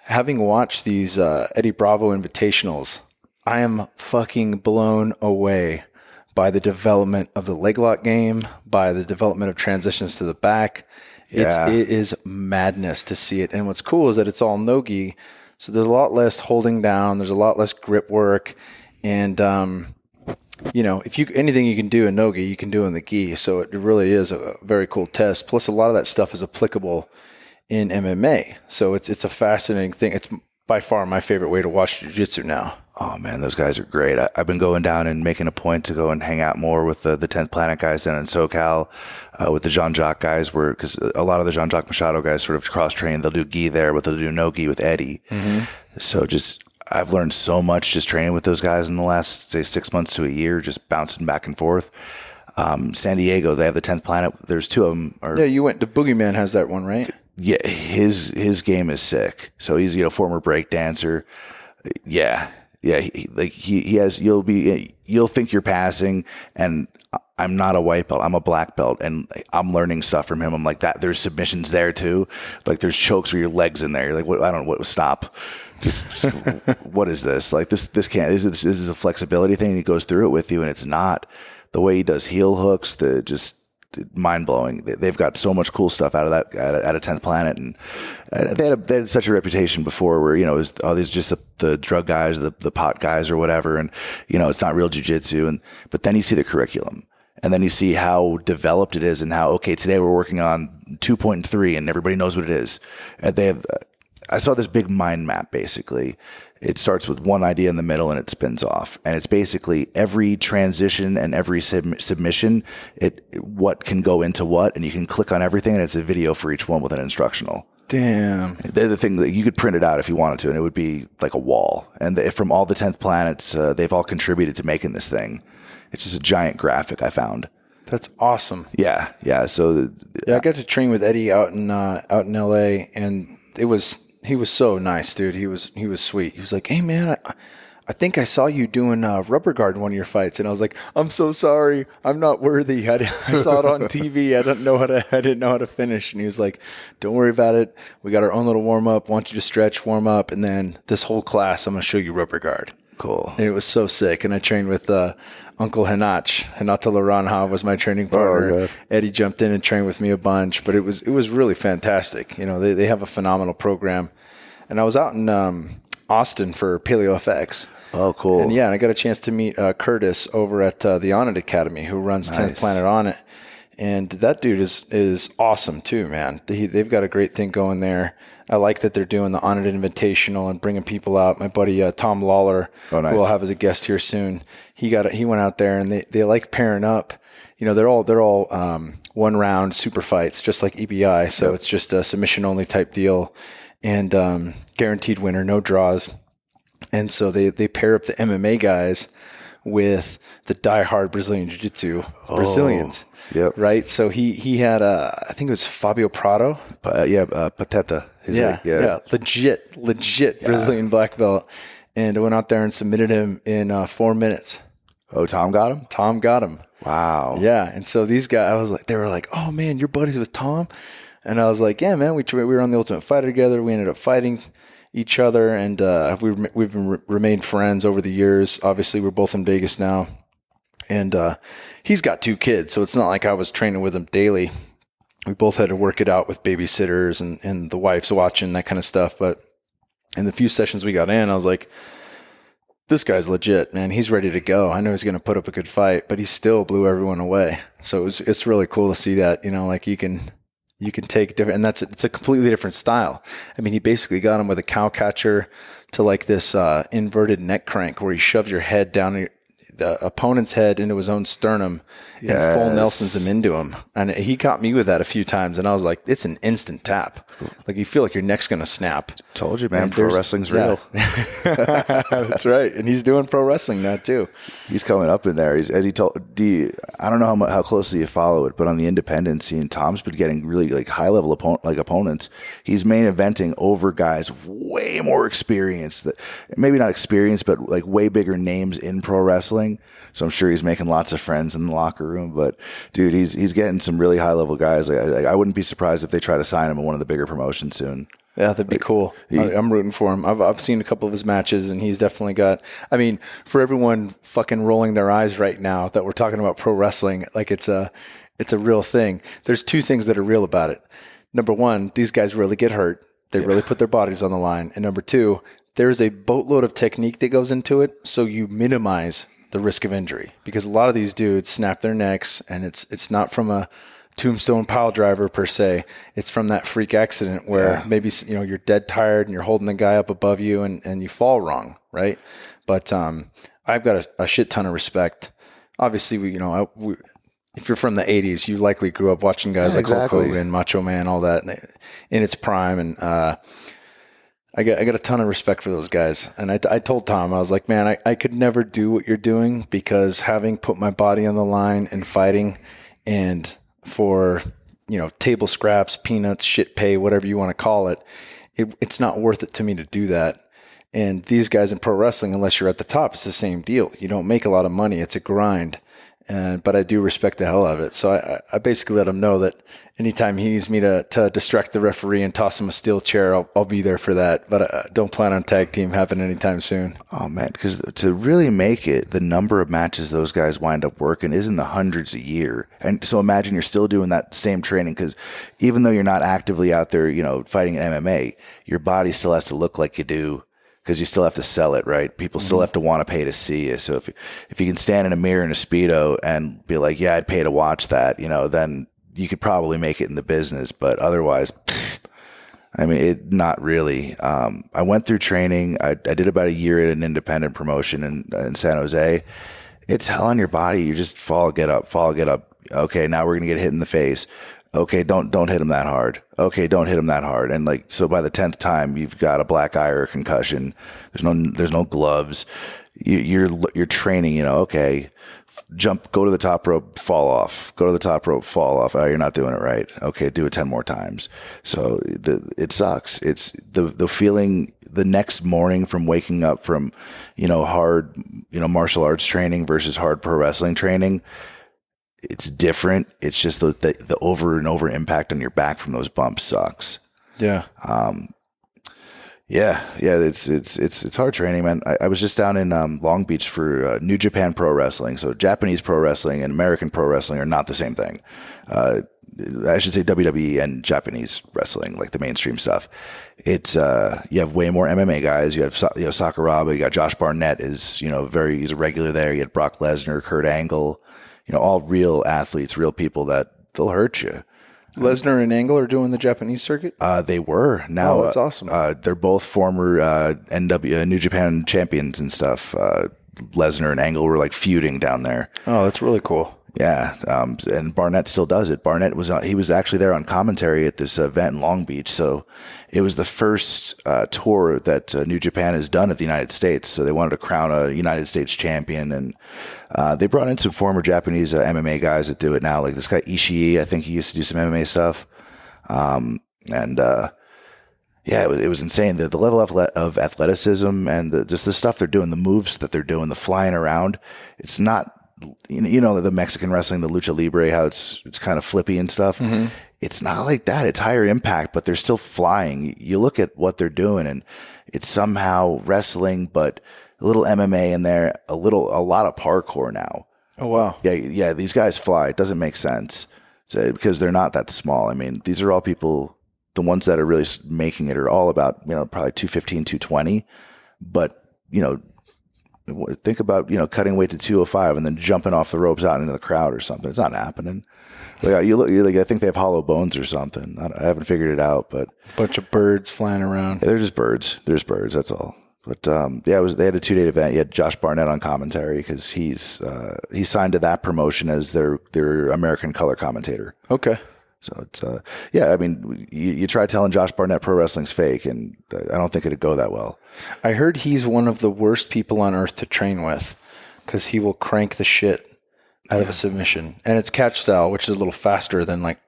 having watched these Eddie Bravo invitationals, I am fucking blown away by the development of the leg lock game, by the development of transitions to the back. Yeah. It is madness to see it. And what's cool is that it's all no-gi. So there's a lot less holding down. There's a lot less grip work. And, if anything you can do in no-gi, you can do in the gi. So it really is a very cool test. Plus, a lot of that stuff is applicable in MMA. So it's a fascinating thing. It's by far my favorite way to watch jiu-jitsu now. Oh man, those guys are great. I've been going down and making a point to go and hang out more with the 10th Planet guys down in SoCal, with the Jean-Jacques guys, because a lot of the Jean-Jacques Machado guys sort of cross-train. They'll do gi there, but they'll do no gi with Eddie. Mm-hmm. So I've learned so much just training with those guys in the last, say, 6 months to a year, just bouncing back and forth. San Diego, they have the 10th Planet. There's two of them. Yeah, you went to Boogeyman has that one, right? Yeah, his game is sick. So he's former break dancer. Yeah. Yeah, he has. You'll think you're passing, and I'm not a white belt. I'm a black belt, and I'm learning stuff from him. I'm like that. There's submissions there too. Like there's chokes with your legs in there. You're like, what? I don't know what. Stop. Just what is this? Like this can't. This is a flexibility thing. And he goes through it with you, and it's not the way he does heel hooks. Mind blowing. They've got so much cool stuff out of that at a 10th Planet, and they had such a reputation before where these are just the drug guys, the pot guys or whatever, and it's not real jiu-jitsu. But then you see the curriculum, and then you see how developed it is, and how today we're working on 2.3, and everybody knows what it is. And they have. I saw this big mind map basically. It starts with one idea in the middle and it spins off. And it's basically every transition and every submission, what can go into what, and you can click on everything and it's a video for each one with an instructional. Damn. They're the thing that you could print it out if you wanted to, and it would be like a wall. And from all the 10th Planets, they've all contributed to making this thing. It's just a giant graphic I found. That's awesome. Yeah. So I got to train with Eddie out in LA, and he was so nice, dude. He was sweet. He was like, "Hey, man, I think I saw you doing rubber guard in one of your fights," and I was like, "I'm so sorry. I'm not worthy. I saw it on TV. I didn't know how to finish." And he was like, "Don't worry about it. We got our own little warm up. Want you to stretch, warm up, and then this whole class, I'm gonna show you rubber guard." Cool. And it was so sick. And I trained with Uncle Hinata Laranha was my training partner. Oh, Eddie jumped in and trained with me a bunch, but it was really fantastic. They have a phenomenal program. And I was out in Austin for Paleo FX. Oh, cool. And I got a chance to meet Curtis over at the On It Academy, who runs 10th Planet On It. And that dude is awesome too, man. They've got a great thing going there. I like that they're doing the On It Invitational and bringing people out. My buddy Tom Lawler, who I'll have as a guest here soon, he went out there, and they like pairing up. They're all 1 round super fights, just like EBI. So It's just a submission only type deal, and guaranteed winner, no draws. And so they pair up the MMA guys with the diehard Brazilian Jiu-Jitsu Brazilians. Yep. Right. So he had I think it was Fabio Prado. Pateta. Legit Brazilian black belt. And I went out there and submitted him in 4 minutes. Oh, Tom got him? Tom got him. Wow. Yeah. And so these guys, they were like, oh man, you're buddies with Tom? And I was like, yeah, man, we were on the Ultimate Fighter together. We ended up fighting each other, and we've remained friends over the years. Obviously, we're both in Vegas now. And he's got 2 kids, so it's not like I was training with him daily. We both had to work it out with babysitters and the wife's watching, that kind of stuff. But in the few sessions we got in, I was like, this guy's legit, man. He's ready to go. I know he's going to put up a good fight, but he still blew everyone away. So it's really cool to see that, like you can take different, and it's a completely different style. I mean, he basically got him with a cow catcher to like this inverted neck crank where he shoves your head down the opponent's head into his own sternum and full Nelsons him into him. And he caught me with that a few times, and I was like, it's an instant tap. Like you feel like your neck's going to snap. Told you, man, and pro wrestling's real. That's right. And he's doing pro wrestling now too. He's coming up in there. I don't know how closely you follow it, but on the independent scene, Tom's been getting really like high level opponents. He's main eventing over guys way more experienced, maybe not experienced, but like way bigger names in pro wrestling. So I'm sure he's making lots of friends in the locker room. But dude, he's getting some really high level guys. I wouldn't be surprised if they try to sign him in one of the bigger promotions soon. Yeah, that'd be cool. I'm rooting for him. I've seen a couple of his matches, and he's definitely got. I mean, for everyone fucking rolling their eyes right now that we're talking about pro wrestling, like it's a real thing. There's 2 things that are real about it. Number 1, these guys really get hurt. They really put their bodies on the line. And number 2, there's a boatload of technique that goes into it, so you minimize the risk of injury, because a lot of these dudes snap their necks, and it's not from a tombstone pile driver per se. It's from that freak accident where maybe you're dead tired and you're holding the guy up above you and you fall wrong, right? But I've got a shit ton of respect. Obviously, if you're from the 80s, you likely grew up watching guys like Hulk Hogan, Macho Man, all that in its prime, and I got a ton of respect for those guys. And I told Tom, I was like, man, I could never do what you're doing, because having put my body on the line and fighting, and for, table scraps, peanuts, shit pay, whatever you want to call it, it's not worth it to me to do that. And these guys in pro wrestling, unless you're at the top, it's the same deal. You don't make a lot of money. It's a grind. But I do respect the hell out of it. So I basically let him know that anytime he needs me to distract the referee and toss him a steel chair, I'll be there for that. But I don't plan on tag team happening anytime soon. Oh, man, because to really make it, the number of matches those guys wind up working is in the hundreds a year. And so imagine you're still doing that same training, because even though you're not actively out there, fighting in MMA, your body still has to look like you do, because you still have to sell it, right? People still have to want to pay to see you. So if you can stand in a mirror in a Speedo and be like, yeah, I'd pay to watch that, then you could probably make it in the business. But otherwise, not really. I went through training. I did about a year at an independent promotion in San Jose. It's hell on your body. You just fall, get up. Okay, now we're going to get hit in the face. Okay, don't hit him that hard. Okay, don't hit him that hard. And so by the 10th time, you've got a black eye or a concussion. There's no gloves. You're training. Okay, jump, go to the top rope, fall off. Go to the top rope, fall off. Oh, you're not doing it right. Okay, do it 10 more times. So it sucks. It's the feeling the next morning from waking up from hard martial arts training versus hard pro wrestling training. It's different. It's just the over and over impact on your back from those bumps sucks. Yeah. It's hard training, man. I was just down in Long Beach for New Japan Pro Wrestling. So Japanese pro wrestling and American pro wrestling are not the same thing. I should say WWE and Japanese wrestling, like the mainstream stuff. It's you have way more MMA guys. You have Sakuraba. You got Josh Barnett he's a regular there. You had Brock Lesnar, Kurt Angle. All real athletes, real people that they'll hurt you. Lesnar and Angle are doing the Japanese circuit? They were. Now, that's awesome. They're both former New Japan champions and stuff. Lesnar and Angle were like feuding down there. Oh, that's really cool. Yeah, and Barnett still does it. Barnett he was actually there on commentary at this event in Long Beach. So it was the first tour that New Japan has done at the United States. So they wanted to crown a United States champion, and they brought in some former Japanese MMA guys that do it now. Like this guy Ishii, I think he used to do some MMA stuff, yeah, it was insane. The level of athleticism and just the stuff they're doing, the moves that they're doing, the flying around. It's not, the Mexican wrestling, the lucha libre, how it's kind of flippy and stuff. Mm-hmm. It's not like that. It's higher impact, but they're still flying. You look at what they're doing, and it's somehow wrestling, but a little MMA in there, a lot of parkour now. Oh wow. Yeah. These guys fly. It doesn't make sense because they're not that small. I mean, these are all people. The ones that are really making it are all about, probably 215, 220. But, think about, cutting weight to 205 and then jumping off the ropes out into the crowd or something. It's not happening. Like, I think they have hollow bones or something. I haven't figured it out, but. Bunch of birds flying around. Yeah, they're just birds. There's birds. That's all. But they had a 2-day event. You had Josh Barnett on commentary because he signed to that promotion as their American color commentator. Okay. So it's, I mean, you try telling Josh Barnett pro wrestling's fake, and I don't think it'd go that well. I heard he's one of the worst people on earth to train with because he will crank the shit out of a submission. And it's catch style, which is a little faster than like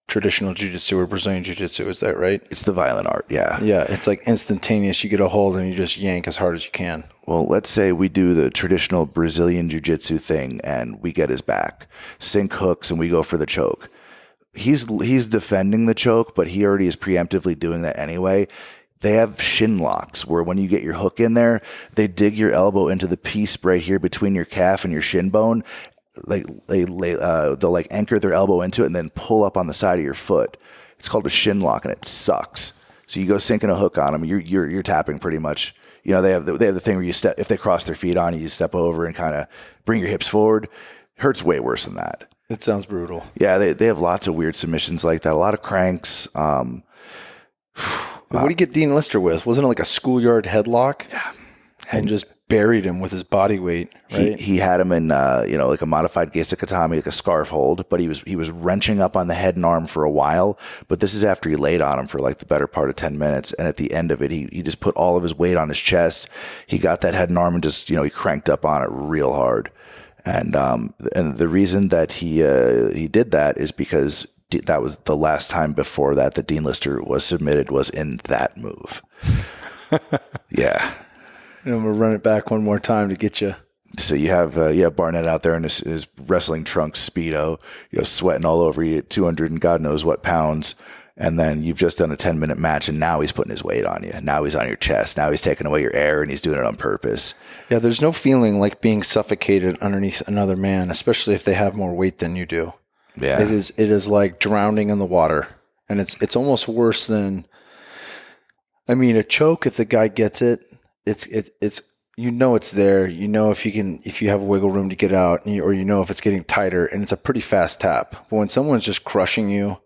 traditional jiu-jitsu or Brazilian jiu-jitsu. Is that right? It's the violent art, yeah. Yeah, it's like instantaneous. You get a hold and you just yank as hard as you can. Well, let's say we do the traditional Brazilian jiu-jitsu thing and we get his back, sink hooks, and we go for the choke. He's defending the choke, but he already is preemptively doing that anyway. They have shin locks where when you get your hook in there, they dig your elbow into the piece right here between your calf and your shin bone. Like they'll like anchor their elbow into it and then pull up on the side of your foot. It's called a shin lock, and it sucks. So you go sinking a hook on them, you're tapping pretty much. They have the thing where you step, if they cross their feet on you, you step over and kind of bring your hips forward. Hurts way worse than that. It sounds brutal. Yeah, they have lots of weird submissions like that. A lot of cranks. What do you get Dean Lister with? Wasn't it like a schoolyard headlock? Yeah. And just buried him with his body weight, right? He had him in, like a modified Geisakatami, like a scarf hold, but he was wrenching up on the head and arm for a while. But this is after he laid on him for like the better part of 10 minutes. And at the end of it, he just put all of his weight on his chest. He got that head and arm and just, he cranked up on it real hard. And the reason that he did that is because that was the last time before that Dean Lister was submitted was in that move. Yeah. I'm gonna run it back one more time to get you. So you have Barnett out there in his wrestling trunks, Speedo, sweating all over you at 200 and God knows what pounds. And then you've just done a 10-minute match, and now he's putting his weight on you. Now he's on your chest. Now he's taking away your air, and he's doing it on purpose. Yeah, there's no feeling like being suffocated underneath another man, especially if they have more weight than you do. Yeah, it is like drowning in the water, and it's almost worse than. I mean, a choke. If the guy gets it, it's it's there. If you have wiggle room to get out, or if it's getting tighter, and it's a pretty fast tap. But when someone's just crushing you.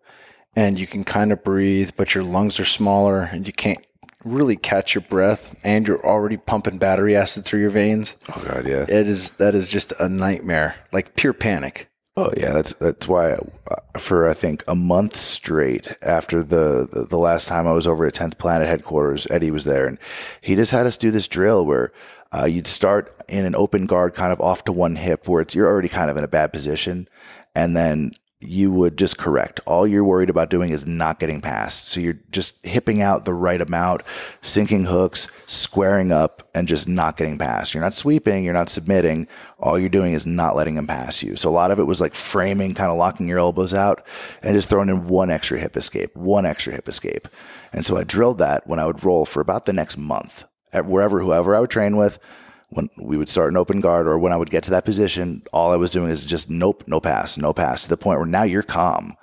And you can kind of breathe, but your lungs are smaller and you can't really catch your breath, and you're already pumping battery acid through your veins. Oh God, yeah. That is just a nightmare, like pure panic. Oh yeah, that's why for I think a month straight after the last time I was over at 10th Planet headquarters, Eddie was there, and he just had us do this drill where you'd start in an open guard, kind of off to one hip, where you're already kind of in a bad position, and then you would just correct. All you're worried about doing is not getting past. So you're just hipping out the right amount, sinking hooks, squaring up, and just not getting past. You're not sweeping. You're not submitting. All you're doing is not letting him pass you. So a lot of it was like framing, kind of locking your elbows out and just throwing in one extra hip escape. And so I drilled that when I would roll for about the next month at whoever I would train with. When we would start an open guard or when I would get to that position, all I was doing is just no pass, to the point where now you're calm.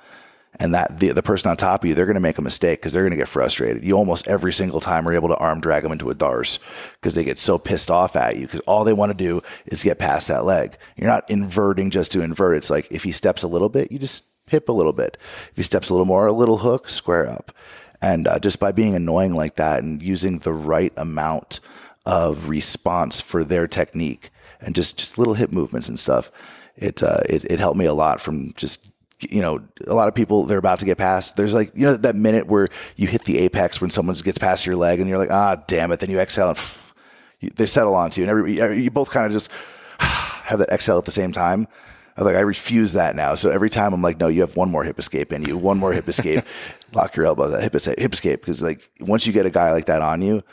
And that the person on top of you, they're going to make a mistake because they're going to get frustrated. You almost every single time are able to arm drag them into a darce because they get so pissed off at you because all they want to do is get past that leg. You're not inverting just to invert. It's like if he steps a little bit, you just hip a little bit. If he steps a little more, a little hook, square up. And just by being annoying like that and using the right amount of response for their technique and just little hip movements and stuff, it helped me a lot from just, a lot of people, they're about to get past. There's like, that minute where you hit the apex when someone gets past your leg and you're like, damn it. Then you exhale and they settle onto you. And you both kind of just have that exhale at the same time. I refuse that now. So every time I'm like, no, you have one more hip escape in you, one more hip escape, lock your elbows, hip escape. Because like once you get a guy like that on you,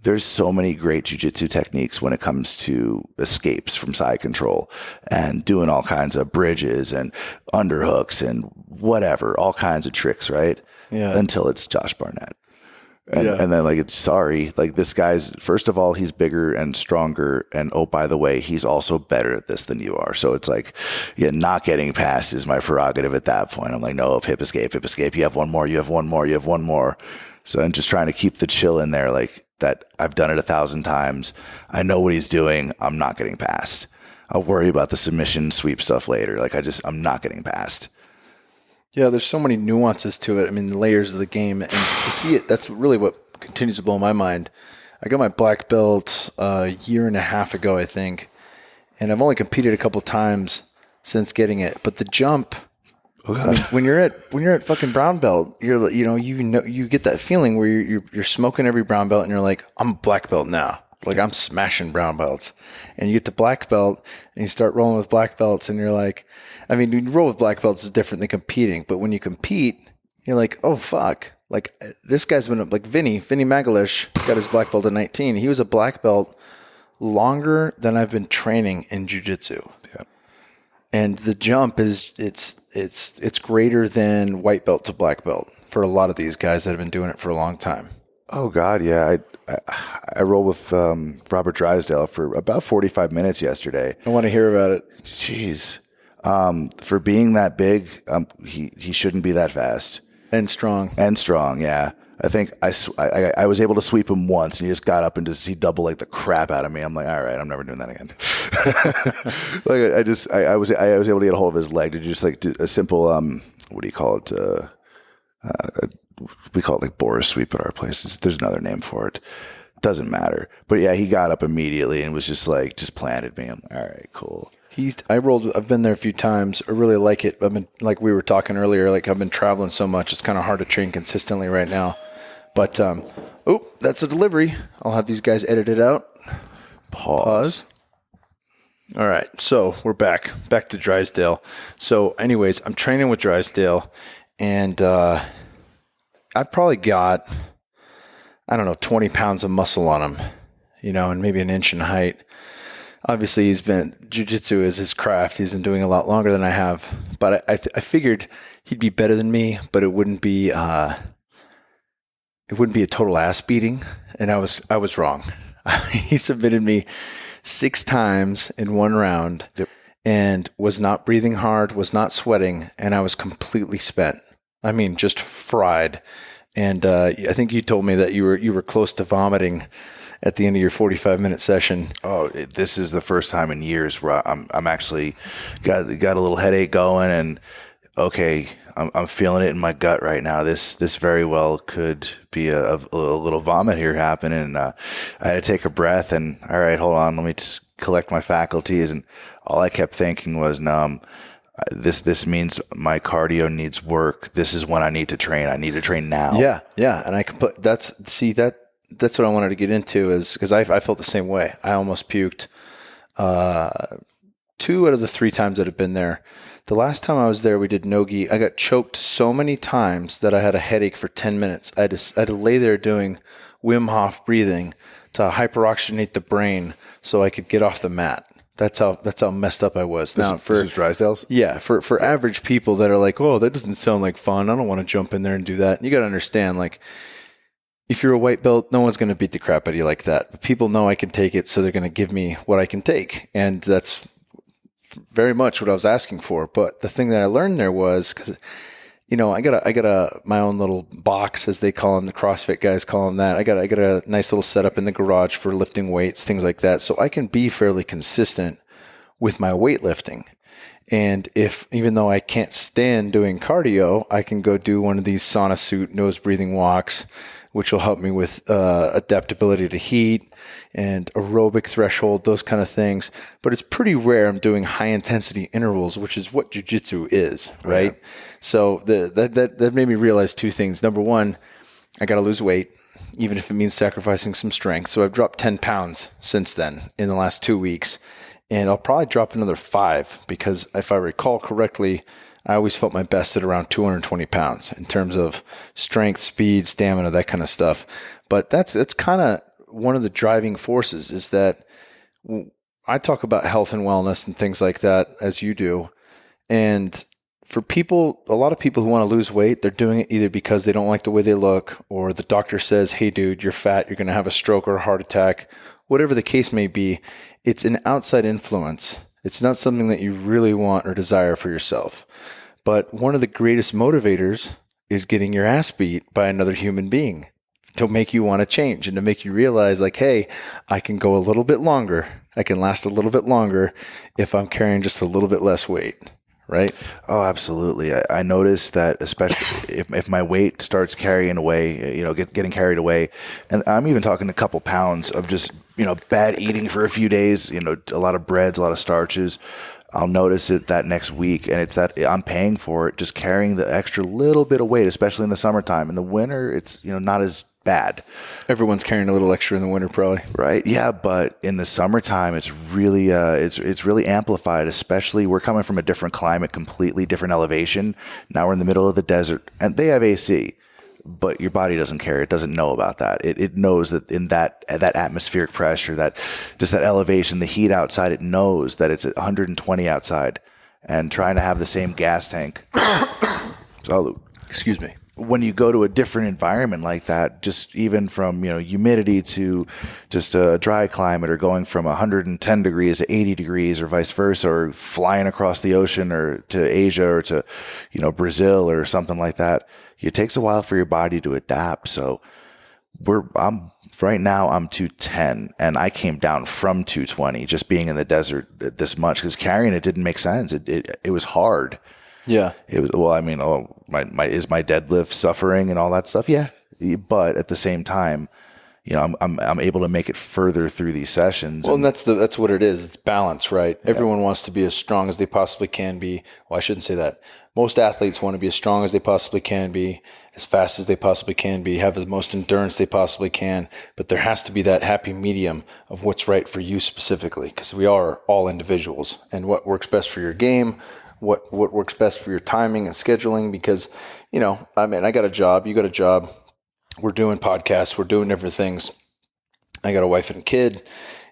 there's so many great jiu-jitsu techniques when it comes to escapes from side control and doing all kinds of bridges and underhooks and whatever, all kinds of tricks, right? Yeah. Until it's Josh Barnett. And then this guy's, first of all, he's bigger and stronger. And oh, by the way, he's also better at this than you are. So it's like, not getting past is my prerogative at that point. I'm like, no, hip escape. You have one more. So I'm just trying to keep the chill in there. Like that I've done it 1,000 times. I know what he's doing. I'm not getting past. I'll worry about the submission sweep stuff later. Like I'm not getting past. Yeah, there's so many nuances to it. I mean, the layers of the game, and to see it, that's really what continues to blow my mind. I got my black belt a year and a half ago, I think, and I've only competed a couple times since getting it. But the jump, I mean, when you're at fucking brown belt, you get that feeling where you're smoking every brown belt, and you're like, I'm a black belt now. Like I'm smashing brown belts, and you get to black belt, and you start rolling with black belts, and you're like. I mean, when you roll with black belts is different than competing, but when you compete, you're like, oh, fuck. Like, this guy's been, like, Vinny Magalish got his black belt at 19. He was a black belt longer than I've been training in jiu-jitsu. Yeah. And the jump is, it's greater than white belt to black belt for a lot of these guys that have been doing it for a long time. Oh, God, yeah. I rolled with Robert Drysdale for about 45 minutes yesterday. I want to hear about it. Jeez. For being that big, he shouldn't be that fast. And strong. Yeah. I think I was able to sweep him once, and he just got up and he doubled like the crap out of me. I'm like, all right, I'm never doing that again. I was able to get a hold of his leg to just like do a simple what do you call it? We call it like Boris sweep at our place. There's another name for it. Doesn't matter. But yeah, he got up immediately and was just planted me. I'm like, all right, cool. I've been there a few times. I really like it. I've been, like we were talking earlier, like I've been traveling so much. It's kind of hard to train consistently right now. But, that's a delivery. I'll have these guys edit it out. Pause. All right. So we're back to Drysdale. So anyways, I'm training with Drysdale, and I probably got, 20 pounds of muscle on him, and maybe an inch in height. Obviously, jiu-jitsu is his craft. He's been doing a lot longer than I have. But I figured he'd be better than me, but it wouldn't be a total ass beating. And I was wrong. He submitted me 6 times in one round. Yep. And was not breathing hard, was not sweating, and I was completely spent. I mean, just fried. And I think you told me that you were close to vomiting at the end of your 45-minute session. Oh, this is the first time in years where I'm actually got a little headache going, and okay, I'm feeling it in my gut right now. This very well could be a little vomit here happening. And I had to take a breath and, all right, hold on, let me just collect my faculties. And all I kept thinking was, no, this means my cardio needs work. This is when I need to train. I need to train now. Yeah, and that's what I wanted to get into, is because I felt the same way. I almost puked 2 out of the 3 times that I've been there. The last time I was there, we did no-gi. I got choked so many times that I had a headache for 10 minutes. I had to lay there doing Wim Hof breathing to hyperoxygenate the brain so I could get off the mat. That's how messed up I was. This is Drysdale's? Yeah, for average people that are like, oh, that doesn't sound like fun. I don't want to jump in there and do that. And you got to understand, like, if you're a white belt, no one's going to beat the crap out of you like that. But people know I can take it, so they're going to give me what I can take. And that's very much what I was asking for. But the thing that I learned there was, because, I got my own little box, as they call them, the CrossFit guys call them that. I got a nice little setup in the garage for lifting weights, things like that. So I can be fairly consistent with my weightlifting. And even though I can't stand doing cardio, I can go do one of these sauna suit nose breathing walks which will help me with adaptability to heat and aerobic threshold, those kind of things. But it's pretty rare I'm doing high intensity intervals, which is what jiu-jitsu is, right? Yeah. So that made me realize two things. Number one, I got to lose weight, even if it means sacrificing some strength. So I've dropped 10 pounds since then in the last 2 weeks. And I'll probably drop another 5 because if I recall correctly, I always felt my best at around 220 pounds in terms of strength, speed, stamina, that kind of stuff. But that's kind of one of the driving forces is that I talk about health and wellness and things like that as you do. And for people, a lot of people who want to lose weight, they're doing it either because they don't like the way they look or the doctor says, hey, dude, you're fat, you're going to have a stroke or a heart attack, whatever the case may be. It's an outside influence. It's not something that you really want or desire for yourself. But one of the greatest motivators is getting your ass beat by another human being to make you want to change and to make you realize like, hey, I can go a little bit longer. I can last a little bit longer if I'm carrying just a little bit less weight. Right? Oh, absolutely. I noticed that especially if my weight starts carrying away, getting carried away, and I'm even talking a couple pounds of just, bad eating for a few days, a lot of breads, a lot of starches, I'll notice it that next week. And it's that I'm paying for it, just carrying the extra little bit of weight, especially in the summertime. In the winter, it's, not as bad. Everyone's carrying a little extra in the winter, probably. Right. Yeah. But in the summertime, it's really, it's really amplified, especially we're coming from a different climate, completely different elevation. Now we're in the middle of the desert and they have AC, but your body doesn't care. It doesn't know about that. It knows that in that atmospheric pressure, that just that elevation, the heat outside, it knows that it's at 120 outside and trying to have the same gas tank. Salud. Excuse me. When you go to a different environment like that, just even from, humidity to just a dry climate or going from 110 degrees to 80 degrees or vice versa, or flying across the ocean or to Asia or to, Brazil or something like that, it takes a while for your body to adapt. So right now I'm 210 and I came down from 220 just being in the desert this much because carrying it didn't make sense. It was hard. Yeah. It was, is my deadlift suffering and all that stuff? Yeah. But at the same time, I'm able to make it further through these sessions. Well, and that's what it is. It's balance, right? Yeah. Everyone wants to be as strong as they possibly can be. Well, I shouldn't say that. Most athletes want to be as strong as they possibly can be, as fast as they possibly can be, have the most endurance they possibly can. But there has to be that happy medium of what's right for you specifically, because we are all individuals, and what works best for your game, what works best for your timing and scheduling, because, I got a job, you got a job, we're doing podcasts, we're doing different things. I got a wife and a kid.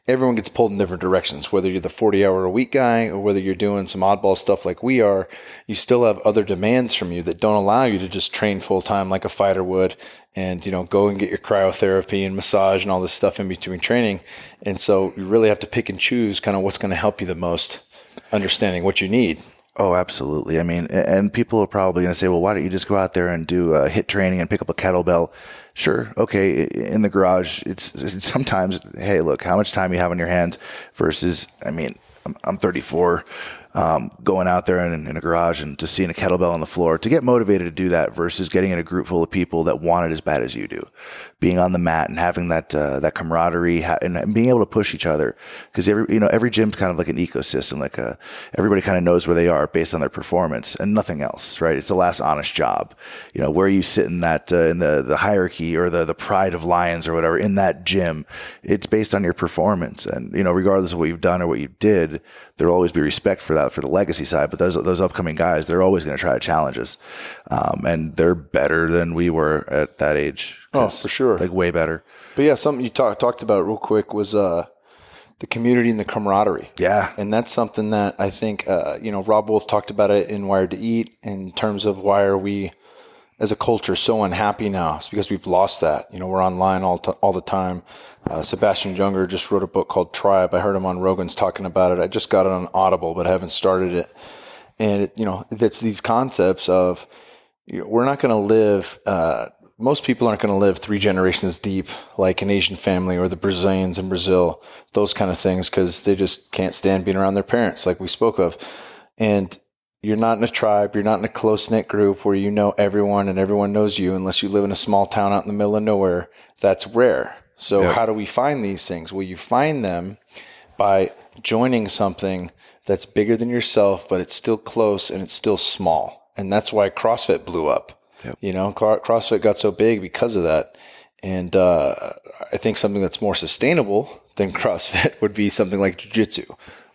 Everyone gets pulled in different directions, whether you're the 40-hour-a-week guy or whether you're doing some oddball stuff like we are. You still have other demands from you that don't allow you to just train full-time like a fighter would and, go and get your cryotherapy and massage and all this stuff in between training. And so you really have to pick and choose kind of what's going to help you the most, understanding what you need. Oh, absolutely. I mean, and people are probably going to say, well, why don't you just go out there and do HIIT training and pick up a kettlebell? Sure. Okay. In the garage, it's sometimes, hey, look, how much time you have on your hands versus, I'm 34, going out there in a garage and just seeing a kettlebell on the floor to get motivated to do that versus getting in a group full of people that want it as bad as you do, being on the mat and having that camaraderie and being able to push each other. Cause every gym's kind of like an ecosystem, everybody kind of knows where they are based on their performance and nothing else, right? It's the last honest job, where you sit in that, in the hierarchy or the pride of lions or whatever in that gym, it's based on your performance. And, regardless of what you've done or what you did, there'll always be respect for that, for the legacy side. But those upcoming guys, they're always going to try to challenge us. And they're better than we were at that age. Oh, for sure. Like way better. But yeah, something you talked about real quick was the community and the camaraderie. Yeah. And that's something that I think, Rob Wolf talked about it in Wired to Eat in terms of why are we as a culture so unhappy now. It's because we've lost that. We're online all the time. Sebastian Junger just wrote a book called Tribe. I heard him on Rogan's talking about it. I just got it on Audible, but I haven't started it. And, it's these concepts of, we're not going to live, most people aren't going to live 3 generations deep like an Asian family or the Brazilians in Brazil, those kind of things, because they just can't stand being around their parents like we spoke of. And, you're not in a tribe, you're not in a close-knit group where you know everyone and everyone knows you unless you live in a small town out in the middle of nowhere. That's rare. So how do we find these things? Well, you find them by joining something that's bigger than yourself, but it's still close and it's still small. And that's why CrossFit blew up. Yep. You know, CrossFit got so big because of that. And I think something that's more sustainable than CrossFit would be something like jiu-jitsu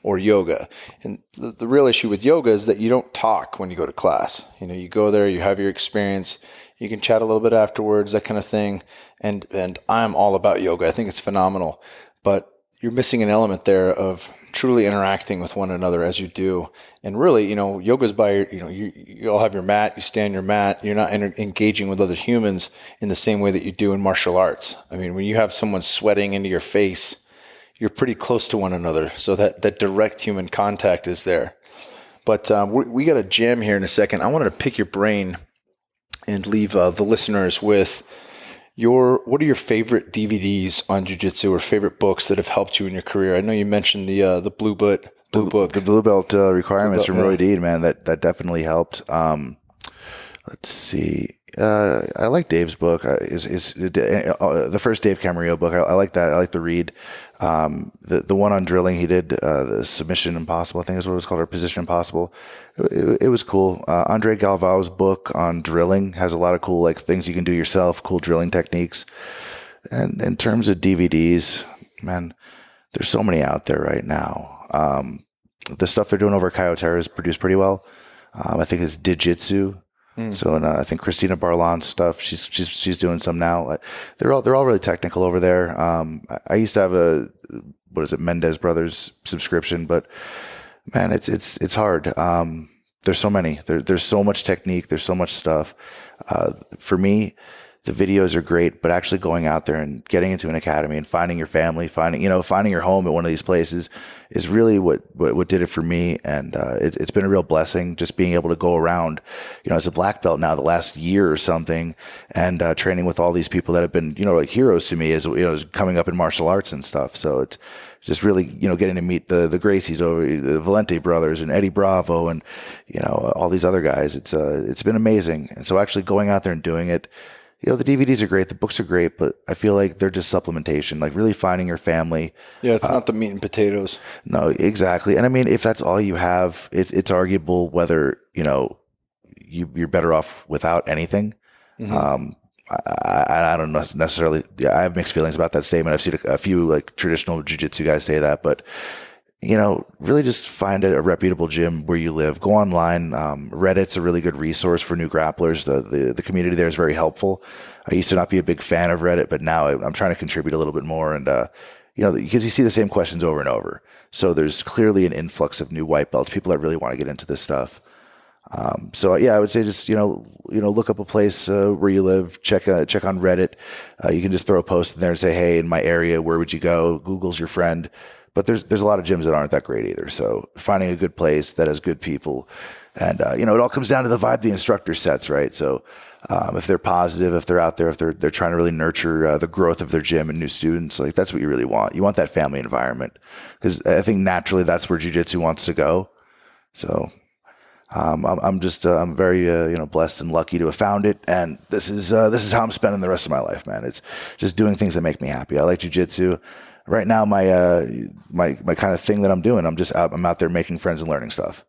or yoga. And the real issue with yoga is that you don't talk when you go to class. You know, you go there, you have your experience, you can chat a little bit afterwards, that kind of thing. And I'm all about yoga. I think it's phenomenal. But you're missing an element there of truly interacting with one another as you do. And really, you know, yoga's by, you know, you all have your mat, you stay on your mat, you're not engaging with other humans in the same way that you do in martial arts. I mean, when you have someone sweating into your face, you're pretty close to one another. So that direct human contact is there. But we got a gem here in a second. I wanted to pick your brain and leave the listeners with what are your favorite DVDs on jiu-jitsu or favorite books that have helped you in your career? I know you mentioned the Blue Book. The Blue Belt requirements from Roy Dean, man, that definitely helped. Let's see. I like Dave's book. The first Dave Camarillo book. I like that. I like the read. The one on drilling he did, the Submission Impossible, I think is what it was called, or Position Impossible. It was cool. Andre Galvao's book on drilling has a lot of cool like things you can do yourself, cool drilling techniques. And in terms of DVDs, man, there's so many out there right now. The stuff they're doing over at Kyotera is produced pretty well. I think it's Digitsu. So, and I think Christina Barlon's stuff, she's doing some now. They're all really technical over there. I used to have Mendez Brothers subscription, but man, it's hard. There's so many. There's so much technique. There's so much stuff. For me, the videos are great, but actually going out there and getting into an academy and finding your family, finding your home at one of these places is really what did it for me. And it's been a real blessing just being able to go around, as a black belt now the last year or something, and training with all these people that have been, like heroes to me as coming up in martial arts and stuff. So it's just really, getting to meet the Gracies over the Valente brothers and Eddie Bravo and, all these other guys. It's been amazing. And so actually going out there and doing it, the DVDs are great, the books are great, but I feel like they're just supplementation, like really finding your family. Yeah, it's not the meat and potatoes. No, exactly. And I mean, if that's all you have, it's arguable whether, you're better off without anything. Mm-hmm. I don't know necessarily. I have mixed feelings about that statement. I've seen a few like traditional jiu-jitsu guys say that, but really just find a reputable gym where you live. Go online. Reddit's a really good resource for new grapplers. The community there is very helpful. I used to not be a big fan of Reddit, but now I'm trying to contribute a little bit more. And, because you see the same questions over and over. So there's clearly an influx of new white belts, people that really want to get into this stuff. So yeah, I would say just, look up a place where you live, check on Reddit. You can just throw a post in there and say, hey, in my area, where would you go? Google's your friend. But there's a lot of gyms that aren't that great either. So finding a good place that has good people, and it all comes down to the vibe the instructor sets, right? So if they're positive, if they're out there, if they're trying to really nurture the growth of their gym and new students, like that's what you really want. You want that family environment, because I think naturally that's where jiu-jitsu wants to go. So I'm very blessed and lucky to have found it, and this is how I'm spending the rest of my life, man. It's just doing things that make me happy. I like jiu-jitsu. Right now, my kind of thing that I'm doing, I'm out there making friends and learning stuff.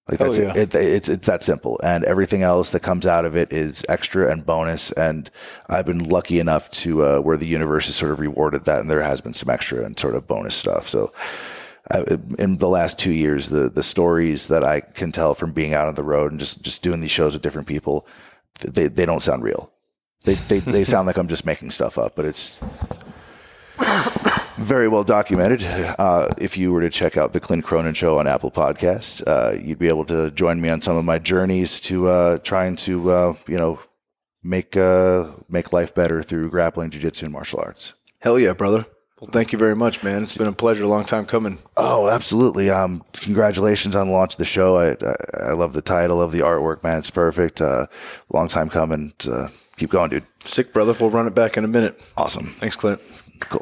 Like that's it's that simple, and everything else that comes out of it is extra and bonus. And I've been lucky enough to where the universe has sort of rewarded that, and there has been some extra and sort of bonus stuff. So in the last 2 years, the stories that I can tell from being out on the road and just doing these shows with different people, they don't sound real. They sound like I'm just making stuff up, but it's very well documented. If you were to check out the Clint Cronin Show on Apple Podcasts, you'd be able to join me on some of my journeys to trying to make life better through grappling, jiu-jitsu, and martial arts. Hell yeah, brother. Well, thank you very much, man. It's been a pleasure. A long time coming. Oh, absolutely. Congratulations on the launch of the show. I love the title, love the artwork, man. It's perfect. Long time coming. Keep going, dude. Sick, brother. We'll run it back in a minute. Awesome. Thanks, Clint. Cool.